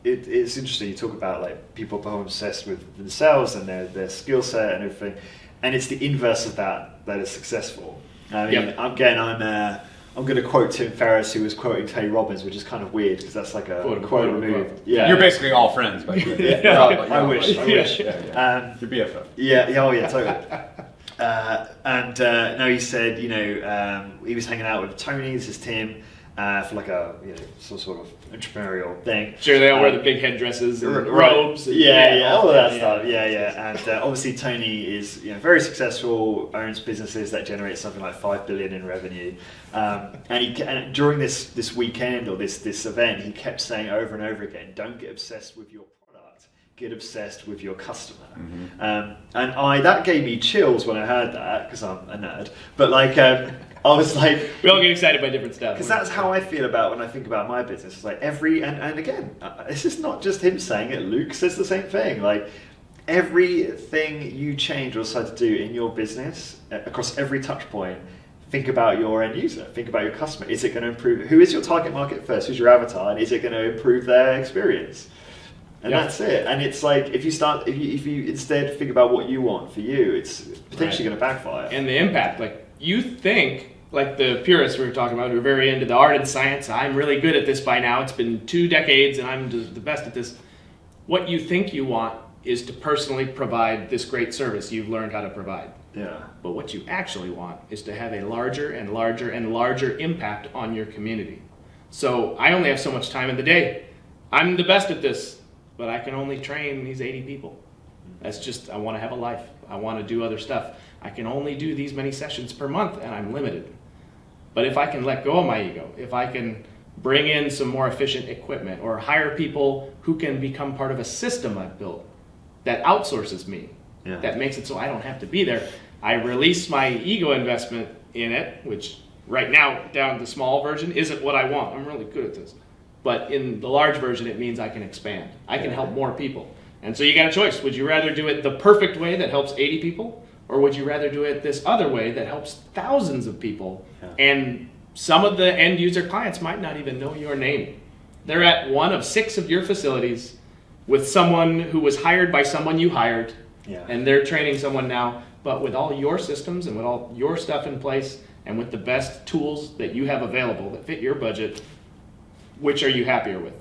it's interesting. You talk about like people become obsessed with themselves and their skill set and everything, and it's the inverse of that is successful. I mean, Yep. I'm going to quote Tim Ferriss, who was quoting Tony Robbins, which is kind of weird because that's like a quote removed. Yeah, You're basically all friends, by the way. I wish. You're BFF. And no, he said, he was hanging out with Tony. This is Tim. For like a some sort of entrepreneurial thing. Sure, they all wear the big headdresses and Right. robes. And, all of that stuff. And obviously Tony is very successful, owns businesses that generate something like $5 billion in revenue. And during this weekend or this event, he kept saying over and over again, "Don't get obsessed with your product. Get obsessed with your customer." And that gave me chills when I heard that because I'm a nerd. But like. I was like, we all get excited by different stuff. because that's how I feel about when I think about my business. It's like and again, this is not just him saying it. Luke says the same thing. Like everything you change or decide to do in your business across every touch point, think about your end user. Think about your customer. Is it going to improve? Who is your target market first? Who's your avatar? And is it going to improve their experience? And that's it. And it's like if you instead think about what you want for you, it's potentially going to backfire. And the impact, like you think. Like the purists we were talking about, who are very into the art and science. I'm really good at this by now. It's been 2 decades and I'm the best at this. What you think you want is to personally provide this great service you've learned how to provide. Yeah. But what you actually want is to have a larger and larger and larger impact on your community. So I only have so much time in the day. I'm the best at this, but I can only train these 80 people. That's just, I want to have a life. I want to do other stuff. I can only do these many sessions per month and I'm limited. But if I can let go of my ego, if I can bring in some more efficient equipment or hire people who can become part of a system I've built that outsources me, that makes it so I don't have to be there, I release my ego investment in it, which right now, down to the small version, isn't what I want. I'm really good at this. But in the large version, it means I can expand. I can help more people. And so you got a choice. Would you rather do it the perfect way that helps 80 people? Or would you rather do it this other way that helps thousands of people? And some of the end user clients might not even know your name. They're at one of 6 of your facilities with someone who was hired by someone you hired. And they're training someone now. But with all your systems and with all your stuff in place and with the best tools that you have available that fit your budget, which are you happier with?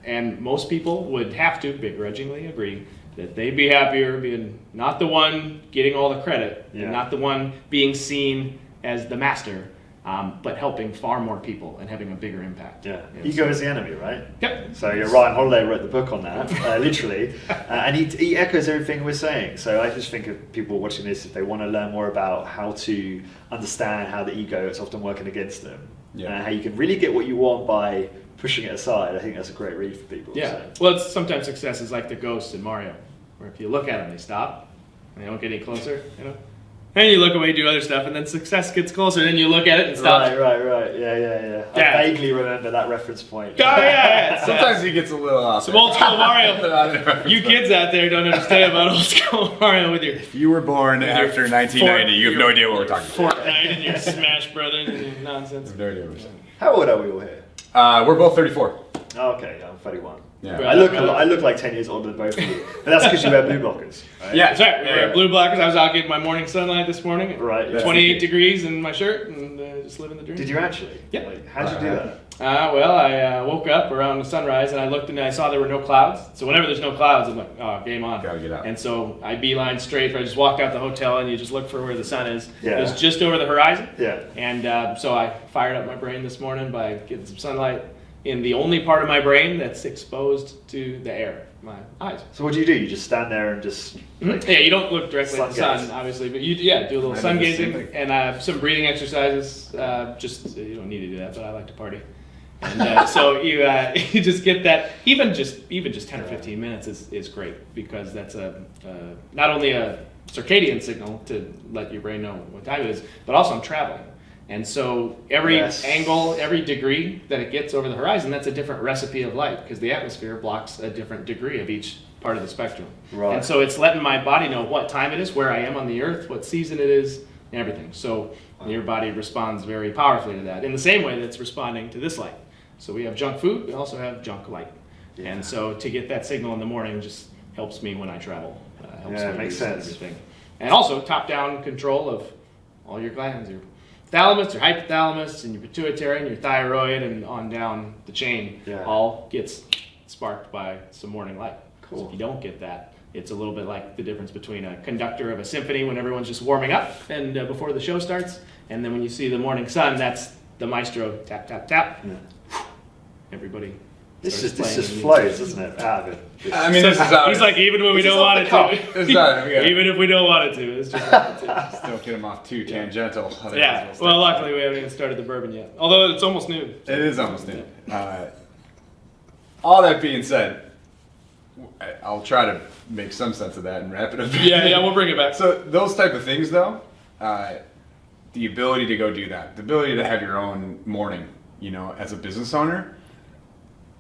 And most people would have to begrudgingly agree that they'd be happier being not the one getting all the credit, and not the one being seen as the master, but helping far more people and having a bigger impact. Ego is the enemy, right? Yep. So Ryan Holiday wrote the book on that, literally, and he echoes everything we're saying. So I just think of people watching this, if they want to learn more about how to understand how the ego is often working against them, and how you can really get what you want by pushing it aside, I think that's a great read for people. Yeah. Well, sometimes success is like the ghosts in Mario, where if you look at them, they stop, and they don't get any closer, And you look away, do other stuff, and then success gets closer, and then you look at it and stop. Right. Yeah. I vaguely remember that reference point. Oh, yeah. Sometimes he gets a little off. Some old school Mario. You kids out there don't understand about old school Mario with your If you were born after 1990, you have no idea what we're talking about. Fortnite and your Smash Brothers and your nonsense. No idea what we're saying. How old are we all here? We're both 34. Oh, okay, I'm 31. Yeah. I look like 10 years older than both of you. But that's because you wear blue blockers. Right? Yeah. That's right. We wear blue blockers. I was out getting my morning sunlight this morning. Right. 28 degrees in my shirt and just living the dream. Did you actually? Yeah. Like, how'd you do that? Well, I woke up around sunrise and I looked and I saw there were no clouds. So whenever there's no clouds, I'm like, oh, game on. Gotta get out. And so I beeline straight. I just walked out the hotel and you just look for where the sun is. Yeah. It was just over the horizon. Yeah. And so I fired up my brain this morning by getting some sunlight. in the only part of my brain that's exposed to the air, my eyes. So what do? You just stand there and just like, Yeah, you don't look directly at the sun sun, gaze. obviously, but you do a little I sun do the same gazing thing. and some breathing exercises. Just you don't need to do that, but I like to party. And so you you just get that. Even just 10 or 15 minutes is great, because that's not only a circadian signal to let your brain know what time it is, but also I'm traveling. And so every angle, every degree that it gets over the horizon, that's a different recipe of light, because the atmosphere blocks a different degree of each part of the spectrum. Right. And so it's letting my body know what time it is, where I am on the earth, what season it is, and everything. So your body responds very powerfully to that, in the same way that it's responding to this light. So we have junk food, we also have junk light. Yeah. And so to get that signal in the morning just helps me when I travel. Helps Yeah, me it makes reset sense. everything. And also top-down control of all your glands, your thalamus, your hypothalamus, and your pituitary, and your thyroid, and on down the chain, all gets sparked by some morning light. Cool. So if you don't get that, it's a little bit like the difference between a conductor of a symphony when everyone's just warming up and before the show starts, and then when you see the morning sun, that's the maestro, tap, tap, tap. Yeah. Everybody. This starts just playing flows, doesn't it? Out of it. I mean, this is how He's like, even when we This is don't off want the it cuff. to. It's not, yeah. Even if we don't want it to, it's just like it is. Don't get him off too tangential. otherwise Yeah. we'll Well, start- luckily we haven't even started the bourbon yet. Although it's almost noon. It is almost noon. All that being said, I'll try to make some sense of that and wrap it up. Yeah, we'll bring it back. So those type of things, though, the ability to go do that, the ability to have your own morning, as a business owner,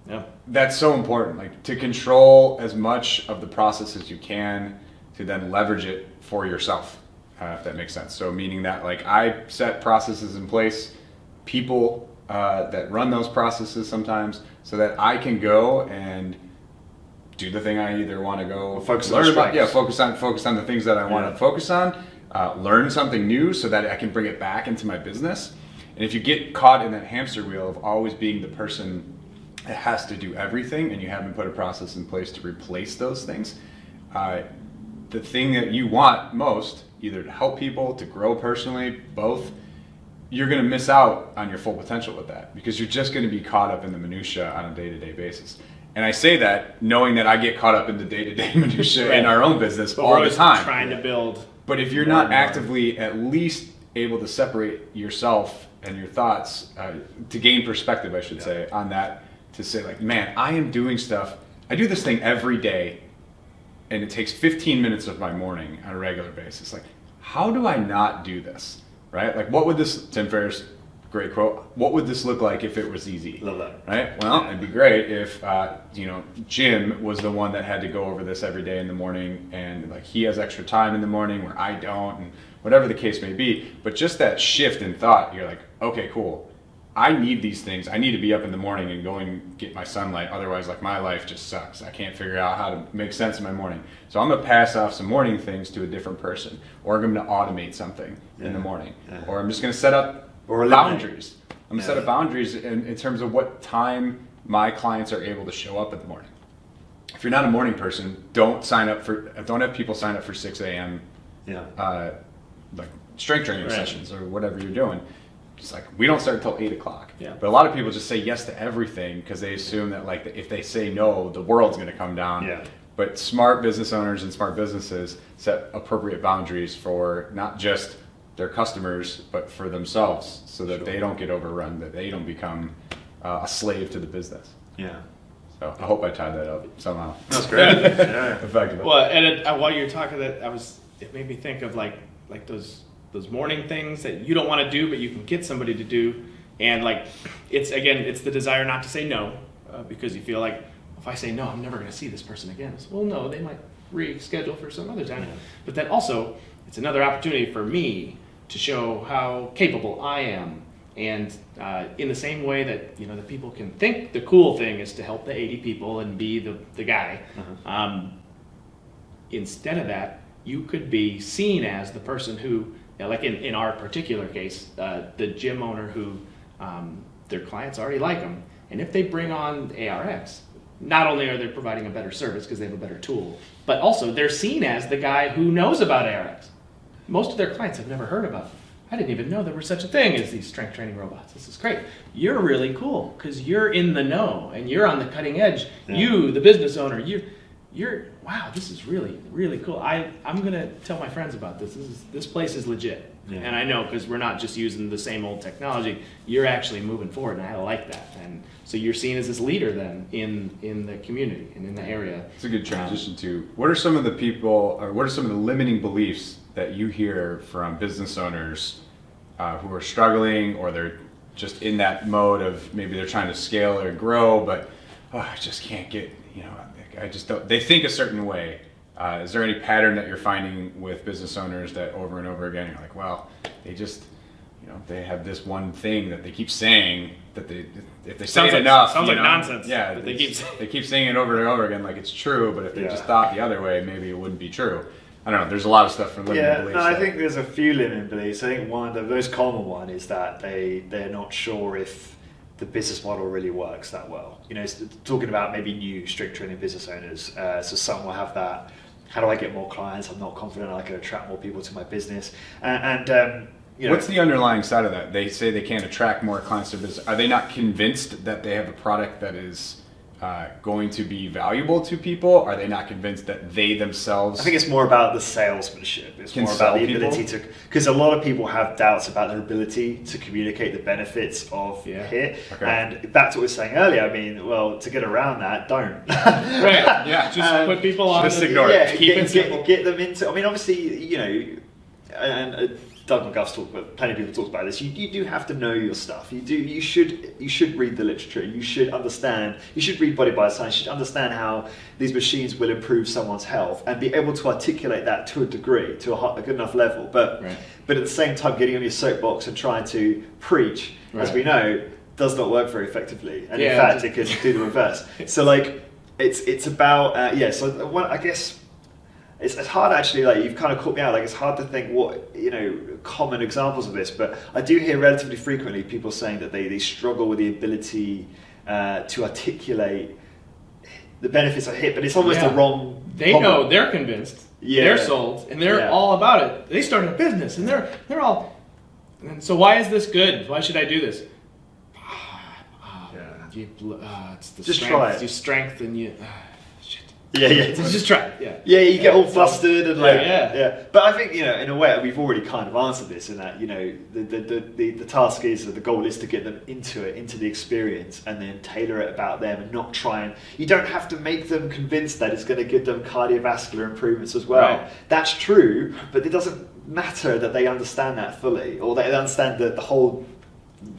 Yeah. that's so important. Like, to control as much of the process as you can, to then leverage it for yourself, if that makes sense. So meaning that, like, I set processes in place, people that run those processes sometimes, so that I can go and do the thing I either want to go Focus on learn about. strengths. Yeah, focus on the things that I want to focus on. Learn something new so that I can bring it back into my business. And if you get caught in that hamster wheel of always being the person that has to do everything, and you haven't put a process in place to replace those things, the thing that you want most, either to help people, to grow personally, both, you're going to miss out on your full potential with that, because you're just going to be caught up in the minutia on a day-to-day basis. And I say that knowing that I get caught up in the day-to-day minutia in our own business But all we're the always time. trying to build. But if you're not actively at least able to separate yourself and your thoughts, to gain perspective, I should say, on that, to say, like, man, I am doing stuff. I do this thing every day, and it takes 15 minutes of my morning on a regular basis. Like, how do I not do this, right? Like, what would this, Tim Ferriss, great quote, what would this look like if it was easy? Love that. Right? Well, it'd be great if, Jim was the one that had to go over this every day in the morning, and like he has extra time in the morning where I don't, and whatever the case may be. But just that shift in thought, you're like, okay, cool. I need these things. I need to be up in the morning and go and get my sunlight. Otherwise, like, my life just sucks. I can't figure out how to make sense of my morning. So I'm going to pass off some morning things to a different person, or I'm going to automate something in the morning, or I'm just going to set up boundaries. I'm going to set up boundaries in terms of what time my clients are able to show up in the morning. If you're not a morning person, don't have people sign up for 6 a.m. Like strength training sessions or whatever you're doing. Just like, we don't start until 8 o'clock. Yeah. But a lot of people just say yes to everything because they assume that, like, if they say no, the world's going to come down. Yeah. But smart business owners and smart businesses set appropriate boundaries for not just their customers, but for themselves, so that they don't get overrun, that they don't become a slave to the business. Yeah. So I hope I tied that up somehow. That's great. Yeah. Effectively. Well, and while you're talking that, it made me think of like those morning things that you don't want to do, but you can get somebody to do. And like, it's the desire not to say no, because you feel like, if I say no, I'm never going to see this person again. So, well, no, they might reschedule for some other time. Yeah. But then also, it's another opportunity for me to show how capable I am. And in the same way that, the people can think the cool thing is to help the 80 people and be the guy, instead of that, you could be seen as the person who, like in our particular case, the gym owner who their clients already like them. And if they bring on ARX, not only are they providing a better service because they have a better tool, but also they're seen as the guy who knows about ARX. Most of their clients have never heard about I didn't even know there was such a thing as these strength training robots. This is great. You're really cool because you're in the know and you're on the cutting edge. Yeah. You, the business owner, you're wow, this is really, really cool. I'm gonna tell my friends about this. This place is legit. Yeah. And I know because we're not just using the same old technology. You're actually moving forward, and I like that. And so you're seen as this leader then in the community and in the area. It's a good transition to what are some of the people, or what are some of the limiting beliefs that you hear from business owners who are struggling, or they're just in that mode of maybe they're trying to scale or grow, but I just can't get, I just don't, they think a certain way. Is there any pattern that you're finding with business owners that over and over again, you're like, well, they just, they have this one thing that they keep saying that if they say it enough, sounds like nonsense. Yeah, they keep saying it over and over again like it's true, but if they just thought the other way, maybe it wouldn't be true. I don't know. There's a lot of stuff from limiting beliefs. I think there's a few limiting beliefs. I think the most common one is that they're not sure if the business model really works that well. Talking about maybe new strength training business owners. So some will have that. How do I get more clients? I'm not confident I can attract more people to my business. What's the underlying side of that? They say they can't attract more clients to business. Are they not convinced that they have a product that is going to be valuable to people? Are they not convinced that they themselves? I think it's more about the salesmanship. It's more about the ability to, because a lot of people have doubts about their ability to communicate the benefits of HIT. Okay. And back to what we were saying earlier, I mean, well, to get around that, don't. Right. Yeah. Just put people on. Just ignore it. Keep it simple. Get them into. I mean, obviously, and Doug McGuff's talked about, plenty of people talk about this. You do have to know your stuff. You should read the literature. You should understand. You should read Body by Science. You should understand how these machines will improve someone's health and be able to articulate that to a degree, to a good enough level. But at the same time, getting on your soapbox and trying to preach, as we know, does not work very effectively. And in fact, it can do the reverse. So it's about So I guess. It's hard actually, like you've kind of caught me out, like it's hard to think what, common examples of this, but I do hear relatively frequently people saying that they struggle with the ability to articulate the benefits of HIT, but it's almost the wrong... They know, they're convinced, they're sold, and they're all about it. They started a business, and they're all... And so why is this good? Why should I do this? It's the just strength. try it. You strengthen you... Just try it. You get all flustered and But I think in a way we've already kind of answered this in that the task is, the goal is to get them into the experience, and then tailor it about them and not try and. You don't have to make them convinced that it's going to give them cardiovascular improvements as well. Right. That's true, but it doesn't matter that they understand that fully, or they understand the whole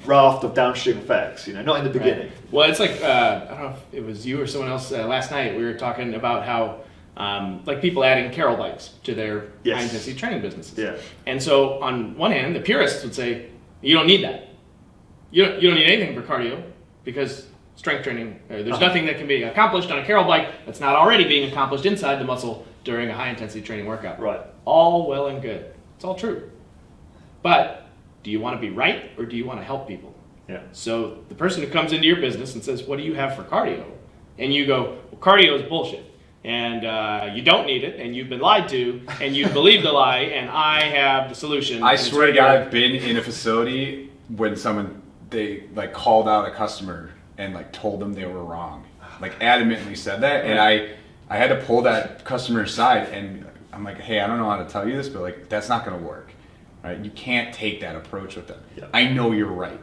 raft of downstream effects, not in the beginning. Right. Well, it's like, I don't know if it was you or someone else last night, we were talking about how, like people adding carol bikes to their high-intensity training businesses. Yeah. And so on one hand, the purists would say, you don't need that. You don't need anything for cardio, because strength training, there's nothing that can be accomplished on a carol bike that's not already being accomplished inside the muscle during a high-intensity training workout. Right. All well and good. It's all true. But do you want to be right, or do you want to help people? Yeah. So the person who comes into your business and says, what do you have for cardio? And you go, well, cardio is bullshit. And you don't need it, and you've been lied to, and you believe the lie, and I have the solution. I swear to God, I've been in a facility when they called out a customer and told them they were wrong. Adamantly said that, and I had to pull that customer aside, and I'm like, hey, I don't know how to tell you this, but that's not going to work. Right? You can't take that approach with them. Yeah. I know you're right.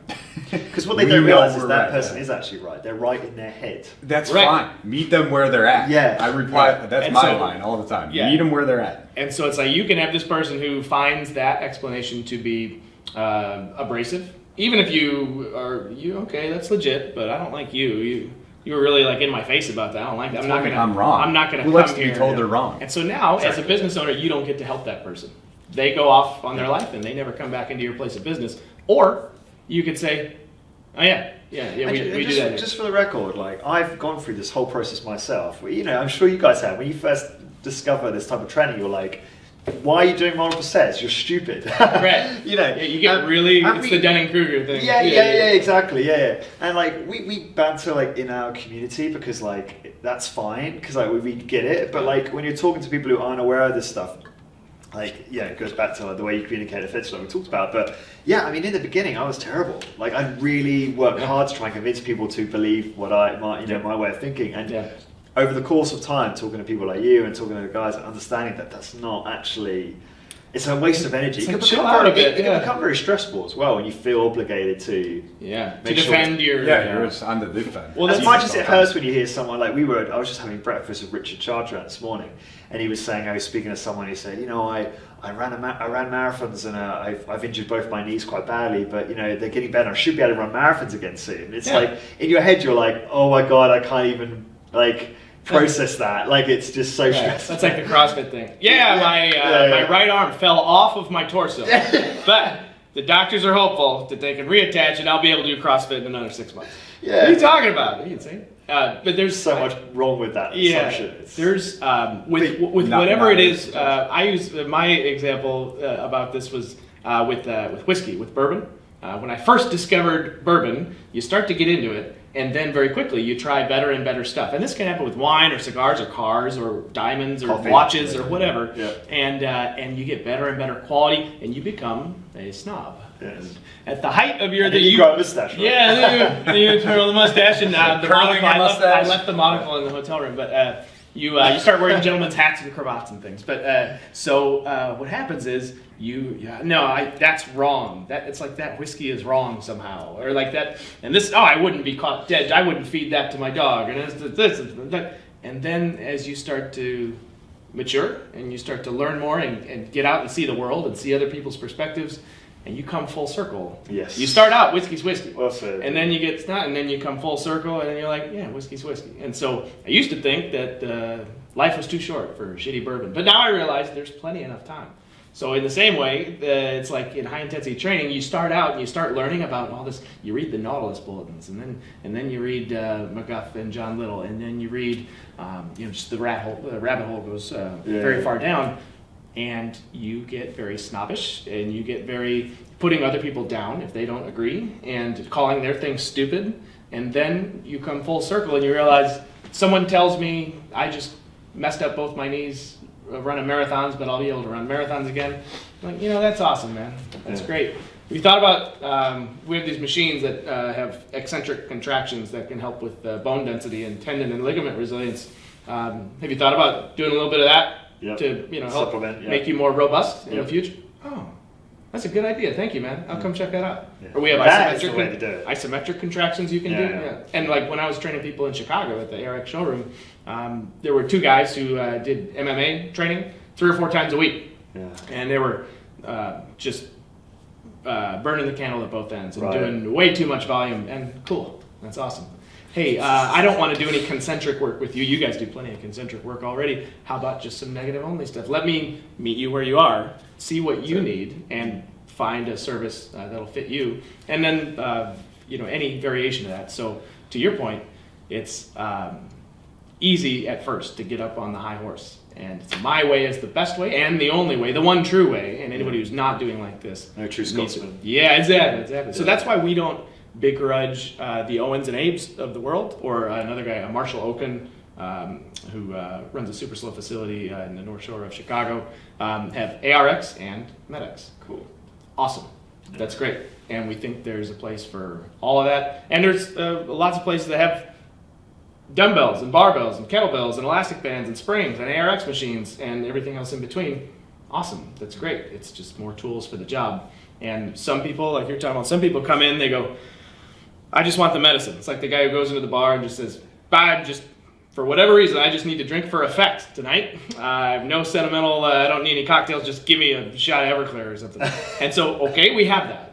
Because what they don't realize is that person is actually right. They're right in their head. That's fine. Meet them where they're at. Yeah. I reply, that's my line all the time. Yeah. Meet them where they're at. And so it's like you can have this person who finds that explanation to be abrasive. Even if okay, that's legit, but I don't like you. You were really in my face about that. I don't like that. I'm wrong. I'm not going to come here. Who likes to be told they're wrong? And so now, as a business owner, you don't get to help that person. They go off on their life and they never come back into your place of business. Or you could say, oh we do that. Just for the record, I've gone through this whole process myself. I'm sure you guys have. When you first discover this type of training, you're like, why are you doing multiple sets? You're stupid. Right. You get it's the Dunning-Kruger thing. Yeah, exactly. Yeah. And we banter in our community because that's fine because we get it. But when you're talking to people who aren't aware of this stuff, like, yeah, it goes back to the way you communicate effectively, like we talked about. But yeah, I mean, in the beginning, I was terrible. Like, I really worked hard to try and convince people to believe what my way of thinking. And over the course of time, talking to people like you and talking to the guys, understanding that that's not actually, it's a waste of energy. It can become very stressful as well when you feel obligated to defend your... you're on the defense. Well, as much as it hurts when you hear someone like I was just having breakfast with Richard Chartrand this morning, and he was saying, I was speaking to someone, he said, I ran marathons and I've injured both my knees quite badly, but they're getting better. I should be able to run marathons again soon. It's like, in your head, you're like, oh my God, I can't even process that. Like, it's just so stressful. That's like the CrossFit thing. My right arm fell off of my torso, but the doctors are hopeful that they can reattach and I'll be able to do CrossFit in another 6 months. Yeah. What are you talking about? Are you insane? But there's so much wrong with that assumption. There's with whatever it is. I use my example about this was with whiskey, with bourbon. When I first discovered bourbon, you start to get into it, and then very quickly you try better and better stuff. And this can happen with wine or cigars or cars or diamonds or coffee, watches or whatever. Yeah. And you get better and better quality, and you become a snob. Yes. At the height of your... you got a mustache, right? Yeah, you twirl the mustache and the monocle. I left the monocle in the hotel room, but you start wearing gentlemen's hats and cravats and things. But so what happens is that's wrong. It's like that whiskey is wrong somehow, or like that. And this, I wouldn't be caught dead. I wouldn't feed that to my dog. And this. And then as you start to mature and you start to learn more and get out and see the world and see other people's perspectives, and you come full circle. Yes. You start out whiskey's whiskey. Well said. And then you get stuck, and then you come full circle, and then you're like, yeah, whiskey's whiskey. And so I used to think that life was too short for shitty bourbon, but now I realize there's plenty enough time. So in the same way, it's like in high intensity training, you start out and you start learning about all this. You read the Nautilus bulletins, and then you read McGuff and John Little, and then you read just the rabbit hole goes very far down. And you get very snobbish, and you get very putting other people down if they don't agree, and calling their thing stupid. And then you come full circle, and you realize someone tells me I just messed up both my knees running marathons, but I'll be able to run marathons again. I'm like, that's awesome, man. That's great. We thought about we have these machines that have eccentric contractions that can help with bone density and tendon and ligament resilience. Have you thought about doing a little bit of that? Yep. To help make you more robust in the future. Oh, that's a good idea. Thank you, man. I'll come check that out. Yeah. Or we have isometric contractions you can do. Yeah. And like when I was training people in Chicago at the ARX showroom, there were two guys who did MMA training 3 or 4 times a week, and they were just burning the candle at both ends and doing way too much volume. And cool, that's awesome. Hey, I don't want to do any concentric work with you. You guys do plenty of concentric work already. How about just some negative only stuff? Let me meet you where you are, see what you need, and find a service that'll fit you. And then, any variation of that. So to your point, it's easy at first to get up on the high horse. And it's my way is the best way and the only way, the one true way. And anybody who's not doing like this. No true Scotsman. Yeah, exactly. So that's why we don't begrudge the Owens and Abes of the world, or another guy, Marshall Oken, who runs a super slow facility in the North Shore of Chicago, have ARX and MedX. Cool. Awesome. That's great. And we think there's a place for all of that. And there's lots of places that have dumbbells and barbells and kettlebells and elastic bands and springs and ARX machines and everything else in between. Awesome. That's great. It's just more tools for the job. And some people, like you're talking about, some people come in, they go, I just want the medicine. It's like the guy who goes into the bar and just says, for whatever reason, I just need to drink for effect tonight. I have no sentimental, I don't need any cocktails, just give me a shot of Everclear or something. And so, okay, we have that.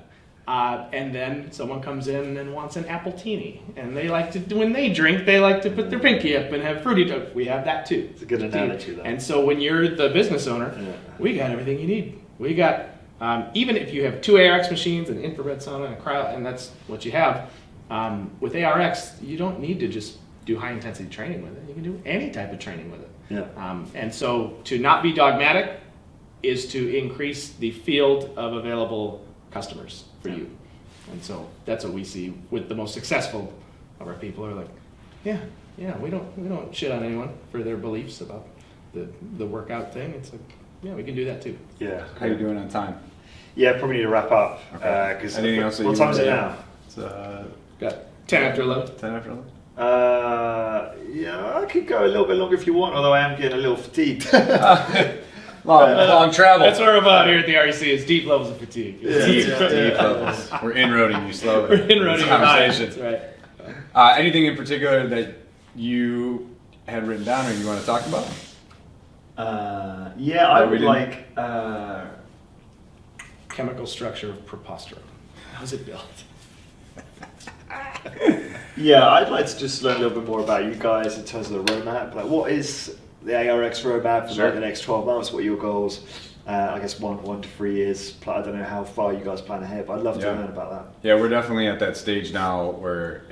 And then someone comes in and wants an appletini. And they like to, when they drink, they like to put their pinky up and have fruity dope. We have that too. It's a good analogy though. And so when you're the business owner, we got everything you need. We got, even if you have 2 ARX machines, an infrared sauna, and a cryo, and that's what you have, with ARX, you don't need to just do high intensity training with it. You can do any type of training with it. Yeah. And so to not be dogmatic is to increase the field of available customers for you. And so that's what we see with the most successful of our people are like, we don't shit on anyone for their beliefs about the workout thing. It's like, Yeah, we can do that too. Yeah. How you doing on time? Yeah, probably need to wrap up. Okay. Because Anything else that what you time is wanna it add? now? It's Got 10 after 11. 10 after 11. Yeah, I could go a little bit longer if you want, although I am getting a little fatigued. Long travel. That's what we're about here at the REC is deep levels of fatigue. Yeah. Deep levels. We're inroading you slowly. We're inroading This your mind. conversation. That's right. Anything in particular that you had written down or you want to talk about? Yeah, I That we would didn't- like. Chemical structure of preposterone. How's it built? Yeah, I'd like to just learn a little bit more about you guys in terms of the roadmap. Like, what is the ARX roadmap for Sure. like the next 12 months? What are your goals? I guess 1 to 3 years. I don't know how far you guys plan ahead, but I'd love to Yeah. learn about that. Yeah, we're definitely at that stage now where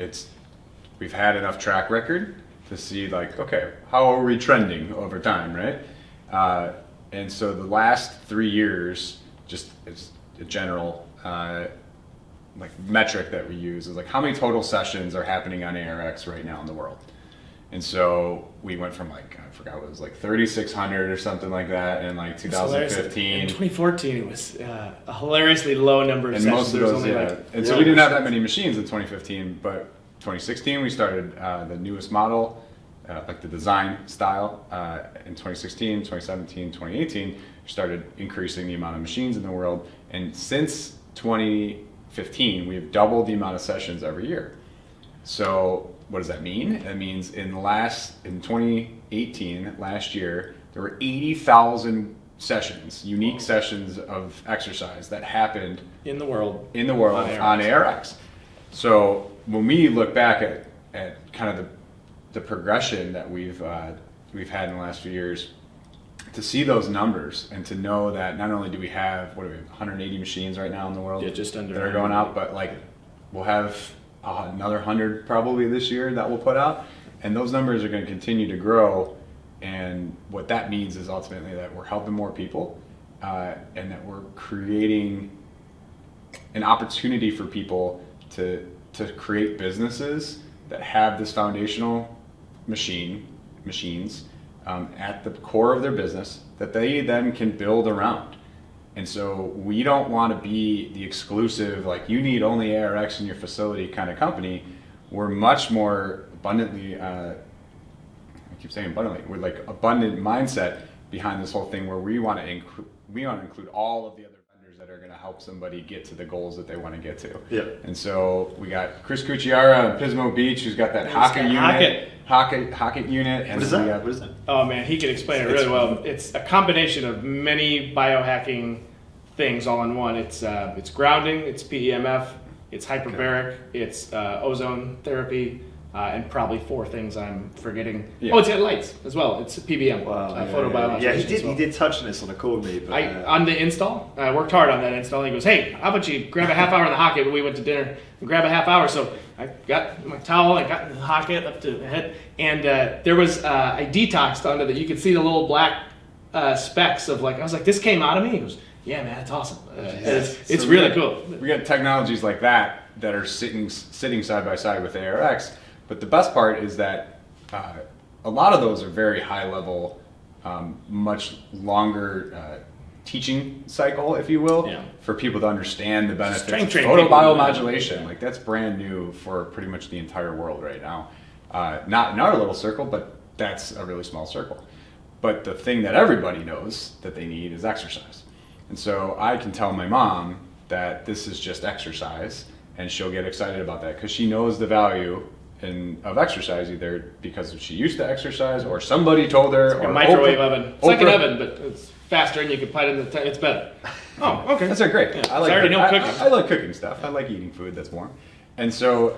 we've had enough track record to see like, okay, how are we trending over time, right? And so the last 3 years, just as a general like metric that we use is like how many total sessions are happening on ARX right now in the world. And so we went from like, I forgot what it was, like 3,600 or something like that in like It's hilarious. 2015. In 2014, it was a hilariously low number of And sessions. most of There was those, only yeah. like And so we didn't have that many machines in 2015, but 2016 we started the newest model, like the design style. In 2016, 2017, 2018, we started increasing the amount of machines in the world. And since 2015, we have doubled the amount of sessions every year. So what does that mean? That means in 2018, last year, there were 80,000 sessions, unique sessions of exercise that happened in the world. on ARX. So when we look back at kind of the progression that we've had in the last few years, to see those numbers and to know that not only do we have 180 machines right now in the world, Yeah, just under that are going out, but like we'll have another 100 probably this year that we'll put out, and those numbers are going to continue to grow. And what that means is ultimately that we're helping more people, and that we're creating an opportunity for people to create businesses that have this foundational machines at the core of their business that they then can build around. And so we don't want to be the exclusive, like you need only ARX in your facility kind of company. We're much more abundantly, I keep saying abundantly, we're like abundant mindset behind this whole thing where we want to include all of the other vendors that are going to help somebody get to the goals that they want to get to. Yeah. And so we got Chris Cucciara in Pismo Beach, who's got that He's Hocket got unit. Hocket unit. And What is then we that? got- What is that? Oh man, he can explain it really well. It's a combination of many biohacking things all in one. It's grounding, it's PEMF, it's hyperbaric, it's ozone therapy, and probably 4 things I'm forgetting. Yeah. Oh, it's got lights as well. It's PBM, photobiomodulation. Yeah, as well. he did touch on this on the call with me. But, On the install, I worked hard on that install. He goes, hey, how about you grab a half hour in the Hocket? But we went to dinner and grab a half hour. So I got my towel, I got in the Hocket up to the head, and there was, I detoxed onto that. You could see the little black specks of like, I was like, this came out of me? He goes, yeah, man, it's awesome. It's So really cool. We got technologies like that are sitting side by side with ARX. But the best part is that a lot of those are very high level, much longer teaching cycle, if you will, Yeah. for people to understand the benefits Strength of training people. photobiomodulation. Like that's brand new for pretty much the entire world right now. Not in our little circle, but that's a really small circle. But the thing that everybody knows that they need is exercise. And so I can tell my mom that this is just exercise, and she'll get excited about that because she knows the value of exercise, either because she used to exercise or somebody told her. Like or a microwave Oprah- oven. It's like an Oprah- oven, but it's faster and you can put it in the it's better. Oh, okay. That's great. Yeah, I like. I already know cooking. I like cooking stuff. I like eating food that's warm, and so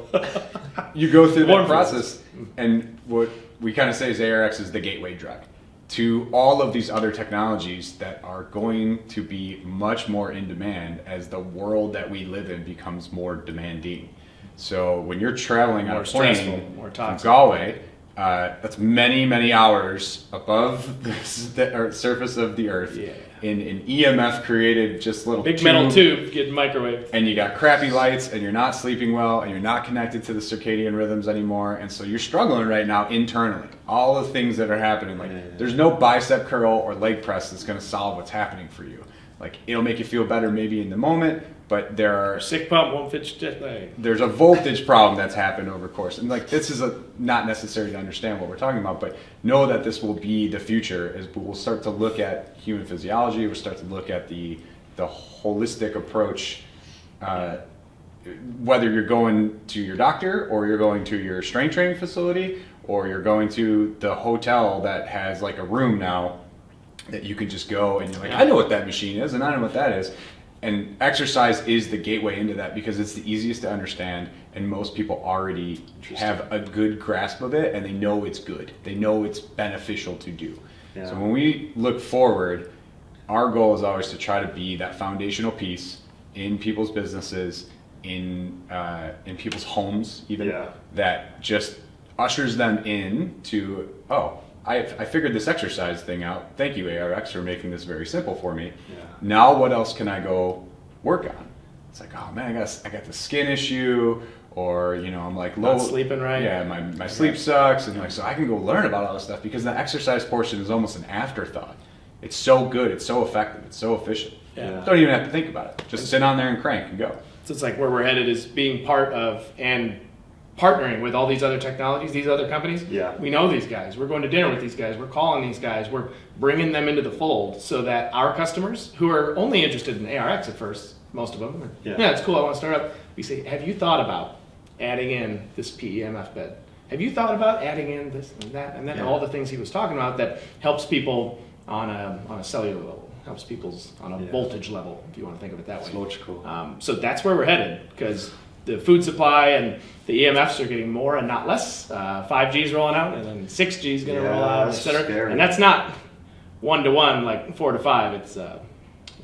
you go through Warm that process. And what we kind of say is ARX is the gateway drug to all of these other technologies that are going to be much more in demand as the world that we live in becomes more demanding. So when you're traveling on More a plane stressful, more from toxic. Galway, that's many hours above the surface of the earth Yeah. in an EMF created just little Big metal tube getting microwaved. and you got crappy lights and you're not sleeping well and you're not connected to the circadian rhythms anymore, and so you're struggling right now internally all the things that are happening. Like there's no bicep curl or leg press that's going to solve what's happening for you. Like it'll make you feel better maybe in the moment, but sick pump won't fit your leg. There's a voltage problem that's happened over course. And like this is not necessary to understand what we're talking about, but know that this will be the future as we'll start to look at human physiology, we'll start to look at the holistic approach, whether you're going to your doctor or you're going to your strength training facility or you're going to the hotel that has like a room now that you can just go and you're like, I know what that machine is and I know what that is. And exercise is the gateway into that because it's the easiest to understand and most people already have a good grasp of it and they know it's good. They know it's beneficial to do. Yeah. So when we look forward, our goal is always to try to be that foundational piece in people's businesses, in people's homes even, that just ushers them in to, I figured this exercise thing out. Thank you, ARX, for making this very simple for me. Yeah. Now what else can I go work on? It's like, oh man, I got the skin issue, or I'm like not sleeping right. Yeah, my sleep sucks, and like so I can go learn about all this stuff because the exercise portion is almost an afterthought. It's so good, it's so effective, it's so efficient. Yeah. Don't even have to think about it. Just sit on there and crank and go. So it's like where we're headed is being part of and partnering with all these other technologies, these other companies. Yeah. We know these guys. We're going to dinner with these guys. We're calling these guys. We're bringing them into the fold so that our customers, who are only interested in ARX at first, most of them, it's cool, I want to start up. We say, have you thought about adding in this PEMF bed? Have you thought about adding in this and that? And then all the things he was talking about that helps people on a cellular level, helps people on a voltage level, if you want to think of it that way. It's logical. So that's where we're headed because the food supply and the EMFs are getting more and not less. 5G is rolling out, and then 6G is going to roll out, etc. Scary. And that's not 1-to-1 like 4 to 5. It's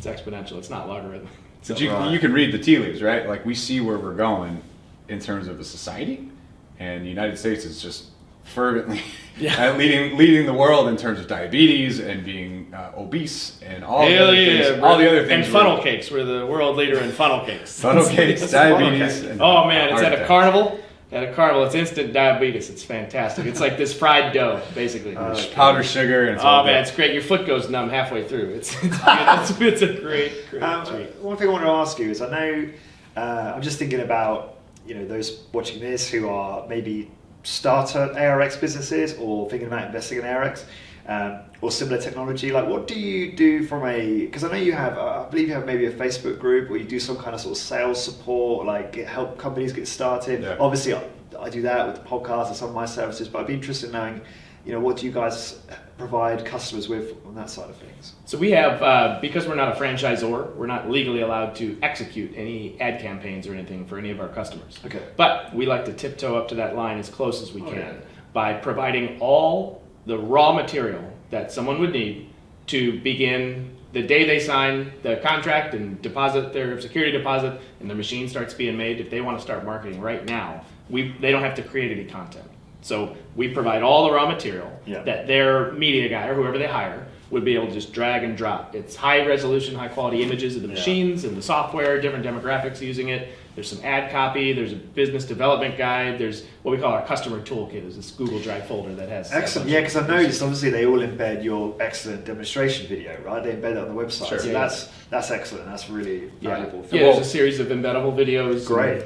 exponential. It's not logarithm. So you can read the tea leaves, right? Like we see where we're going in terms of a society, and the United States is just fervently leading the world in terms of diabetes and being obese and all the other things. And funnel cakes. We're the world leader in funnel cakes. Funnel cakes, diabetes. And oh man, it's at a carnival. At a carnival, it's instant diabetes. It's fantastic. It's like this fried dough, basically. Powdered sugar. And it's great. Your foot goes numb halfway through. It's a great treat. One thing I want to ask you is, I know I'm just thinking about those watching this who are maybe starter ARX businesses or thinking about investing in ARX or similar technology. Like, what do you do because I know you have, I believe you have maybe a Facebook group where you do some kind of sort of sales support, like help companies get started. Yeah. Obviously, I do that with the podcast and some of my services, but I'd be interested in knowing, what do you guys provide customers with on that side of things? So we have, because we're not a franchisor, we're not legally allowed to execute any ad campaigns or anything for any of our customers. Okay. But we like to tiptoe up to that line as close as we can by providing all the raw material that someone would need to begin the day they sign the contract and deposit their security deposit and the machine starts being made. If they want to start marketing right now, they don't have to create any content. So we provide all the raw material that their media guy or whoever they hire would be able to just drag and drop. It's high resolution, high quality images of the machines and the software, different demographics using it. There's some ad copy, there's a business development guide, there's what we call our customer toolkit, is this Google Drive folder that has... Excellent, because I noticed obviously they all embed your excellent demonstration video, right? They embed it on the website, so that's excellent, that's really valuable. There's a series of embeddable videos. Great.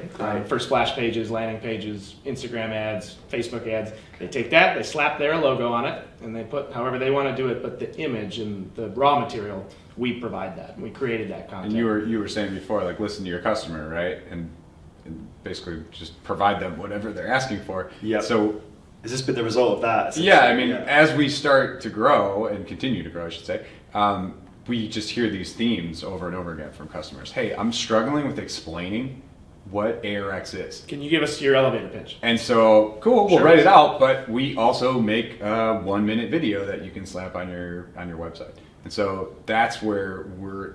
For splash pages, landing pages, Instagram ads, Facebook ads. They take that, they slap their logo on it, and they put however they want to do it, but the image and the raw material, we provide that. We created that content. And you were saying before, like, listen to your customer, right? And basically just provide them whatever they're asking for. Yeah. So has this been the result of that? Yeah, I mean, as we start to grow and continue to grow, I should say, we just hear these themes over and over again from customers. Hey, I'm struggling with explaining what ARX is. Can you give us your elevator pitch? And so, cool, we'll write it out, but we also make a 1-minute video that you can slap on your website. And so that's where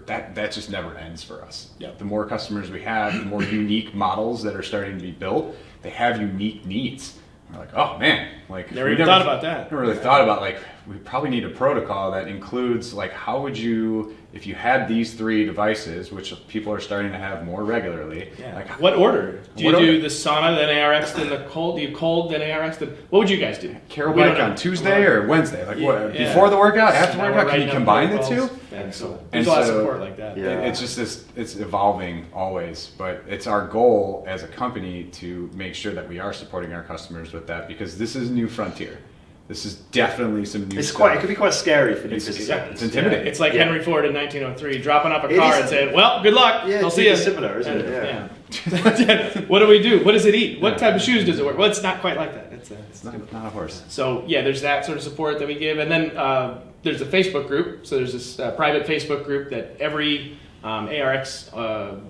that just never ends for us. Yep. The more customers we have, the more unique models that are starting to be built, they have unique needs. We're like, oh man, like never thought about that. Never really thought about, like, we probably need a protocol that includes, like, how would you, if you had these 3 devices, which people are starting to have more regularly, like what order? Do you what do order? the sauna, then ARX, then the cold? Do you cold, then ARX? Then what would you guys do? Carol We don't bike know. on Tuesday or Wednesday? Like what? Yeah. Before the workout, after Now we're workout? Can you writing up combine the protocols. two? And so Excellent. there's And a lot of so- support like that. Yeah. It's just this, it's evolving always, but it's our goal as a company to make sure that we are supporting our customers with that, because this is a new frontier. This is definitely some new It's stuff. quite. It can be quite scary for new It's- business yeah, owners. it's intimidating. It's like Yeah. Henry Ford in 1903, dropping off a It car is- and saying, "Well, good luck. Yeah, I'll it's see you." really similar, isn't it? Yeah. What do we do? What does it eat? What type of shoes does it wear? Well, it's not quite like that. It's not a horse. So yeah, there's that sort of support that we give, and then there's a Facebook group. So there's this private Facebook group that every ARX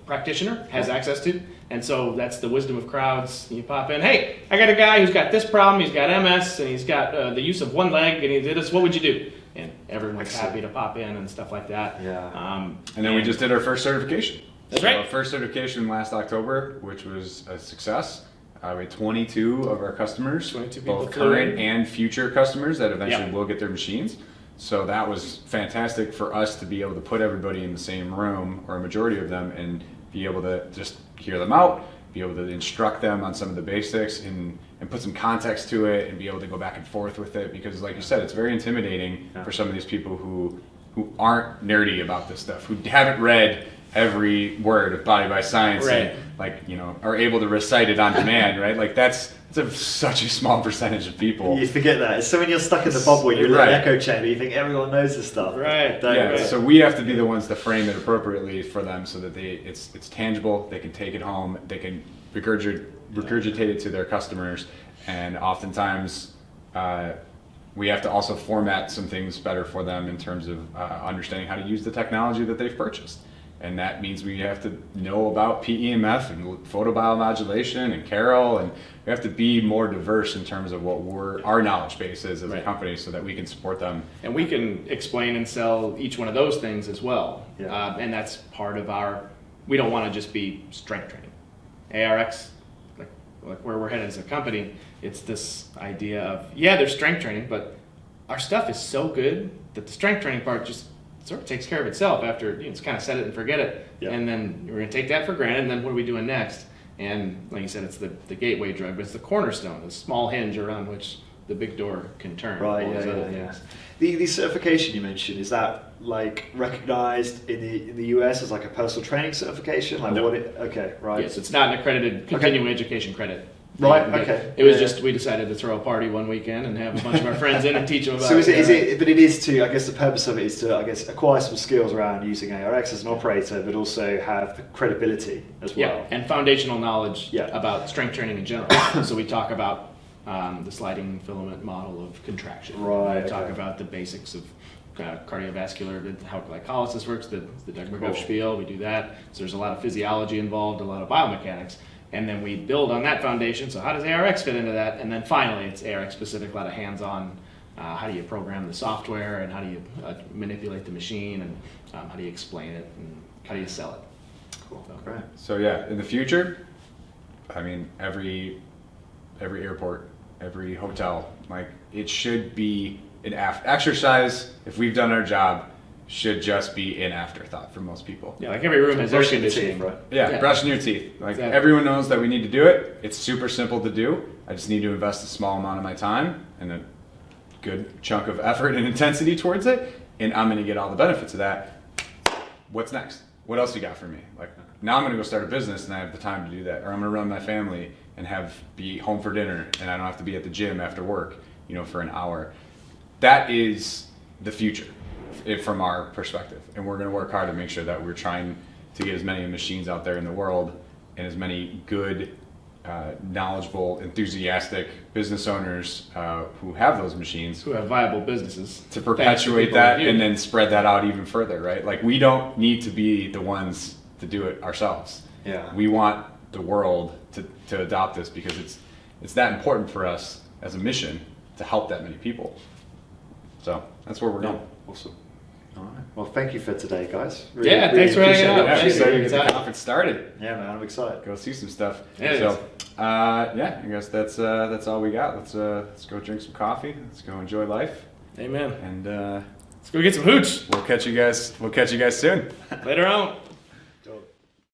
practitioner has access to, and so that's the wisdom of crowds. You pop in, hey, I got a guy who's got this problem. He's got MS, and he's got the use of one leg, and he did this. What would you do? And everyone's Excellent. happy to pop in and stuff like that. Yeah. And then we just did our first certification. That's So right. Our first certification last October, which was a success. We had 22 of our customers, 22 people both flew current in. and future customers that eventually Yeah. will get their machines. So that was fantastic for us to be able to put everybody in the same room, or a majority of them, and be able to just hear them out, be able to instruct them on some of the basics, and put some context to it, and be able to go back and forth with it. Because like you said, it's very intimidating for some of these people who aren't nerdy about this stuff, who haven't read every word of Body by Science, Right. and are able to recite it on demand, right? Like that's such a small percentage of people. You forget that. It's so when you're stuck in the bubble, you're in Right. an echo chamber. You think everyone knows this stuff. Right. Don't Yeah, you? so we have to be the ones to frame it appropriately for them, so that it's tangible. They can take it home. They can regurgitate it to their customers, and oftentimes we have to also format some things better for them in terms of understanding how to use the technology that they've purchased. And that means we have to know about PEMF and photobiomodulation and Carol, and we have to be more diverse in terms of what our knowledge base is as a Right. company, so that we can support them. And we can explain and sell each one of those things as well. Yeah. And that's part of we don't want to just be strength training. ARX, like where we're headed as a company, it's this idea of, there's strength training, but our stuff is so good that the strength training part just sort of takes care of itself after it's kind of set it and forget it. Yeah. And then we're going to take that for granted, and then what are we doing next? And like you said, it's the gateway drug, but it's the cornerstone, the small hinge around which the big door can turn. Right, all those yeah, other yeah, yeah. things. The certification you mentioned, is that like recognized in the US as like a personal training certification? Like No. okay, right. Yes, it's not an accredited continuing education credit. Right, But okay. It was Yeah. just, we decided to throw a party one weekend and have a bunch of our friends in and teach them about So is ARX. it, but it is to, I guess the purpose of it is to, I guess, acquire some skills around using ARX as an operator, but also have the credibility as well. Yeah, and foundational knowledge Yeah. about strength training in general. So we talk about the sliding filament model of contraction. Right, We talk okay. about the basics of cardiovascular, how glycolysis works, the Doug McGuff Cool. spiel. We do that. So there's a lot of physiology involved, a lot of biomechanics. And then we build on that foundation. So how does ARX fit into that? And then finally, it's ARX specific, a lot of hands-on. How do you program the software, and how do you manipulate the machine, and how do you explain it, and how do you sell it? Cool, great. So yeah, in the future, I mean, every airport, every hotel, like it should be an exercise. If we've done our job, should just be an afterthought for most people. Yeah, like every room has air Brushing the teeth, conditioning. right? Yeah, Yeah. brushing your teeth. Like Exactly. everyone knows that we need to do it. It's super simple to do. I just need to invest a small amount of my time and a good chunk of effort and intensity towards it, and I'm going to get all the benefits of that. What's next? What else you got for me? Like now I'm going to go start a business and I have the time to do that, or I'm going to run my family and be home for dinner and I don't have to be at the gym after work, for an hour. That is the future from our perspective, and we're going to work hard to make sure that we're trying to get as many machines out there in the world, and as many good, knowledgeable, enthusiastic business owners who have those machines Who have viable businesses. to Thanks perpetuate people that like you. and then spread that out even further, right? Like we don't need to be the ones to do it ourselves. Yeah. We want the world to adopt this, because it's that important for us as a mission to help that many people. So that's where we're going. Awesome. All right. Well, thank you for today, guys. Yeah, thanks for hanging appreciate out. it. Yeah, Thanks. excited to get Excited. the conference started. Yeah, man, I'm excited. Go see some stuff. Yeah, it So, yeah, I guess that's all we got. Let's go drink some coffee. Let's go enjoy life Amen. and Let's go get some hooch. We'll catch you guys soon. Later on.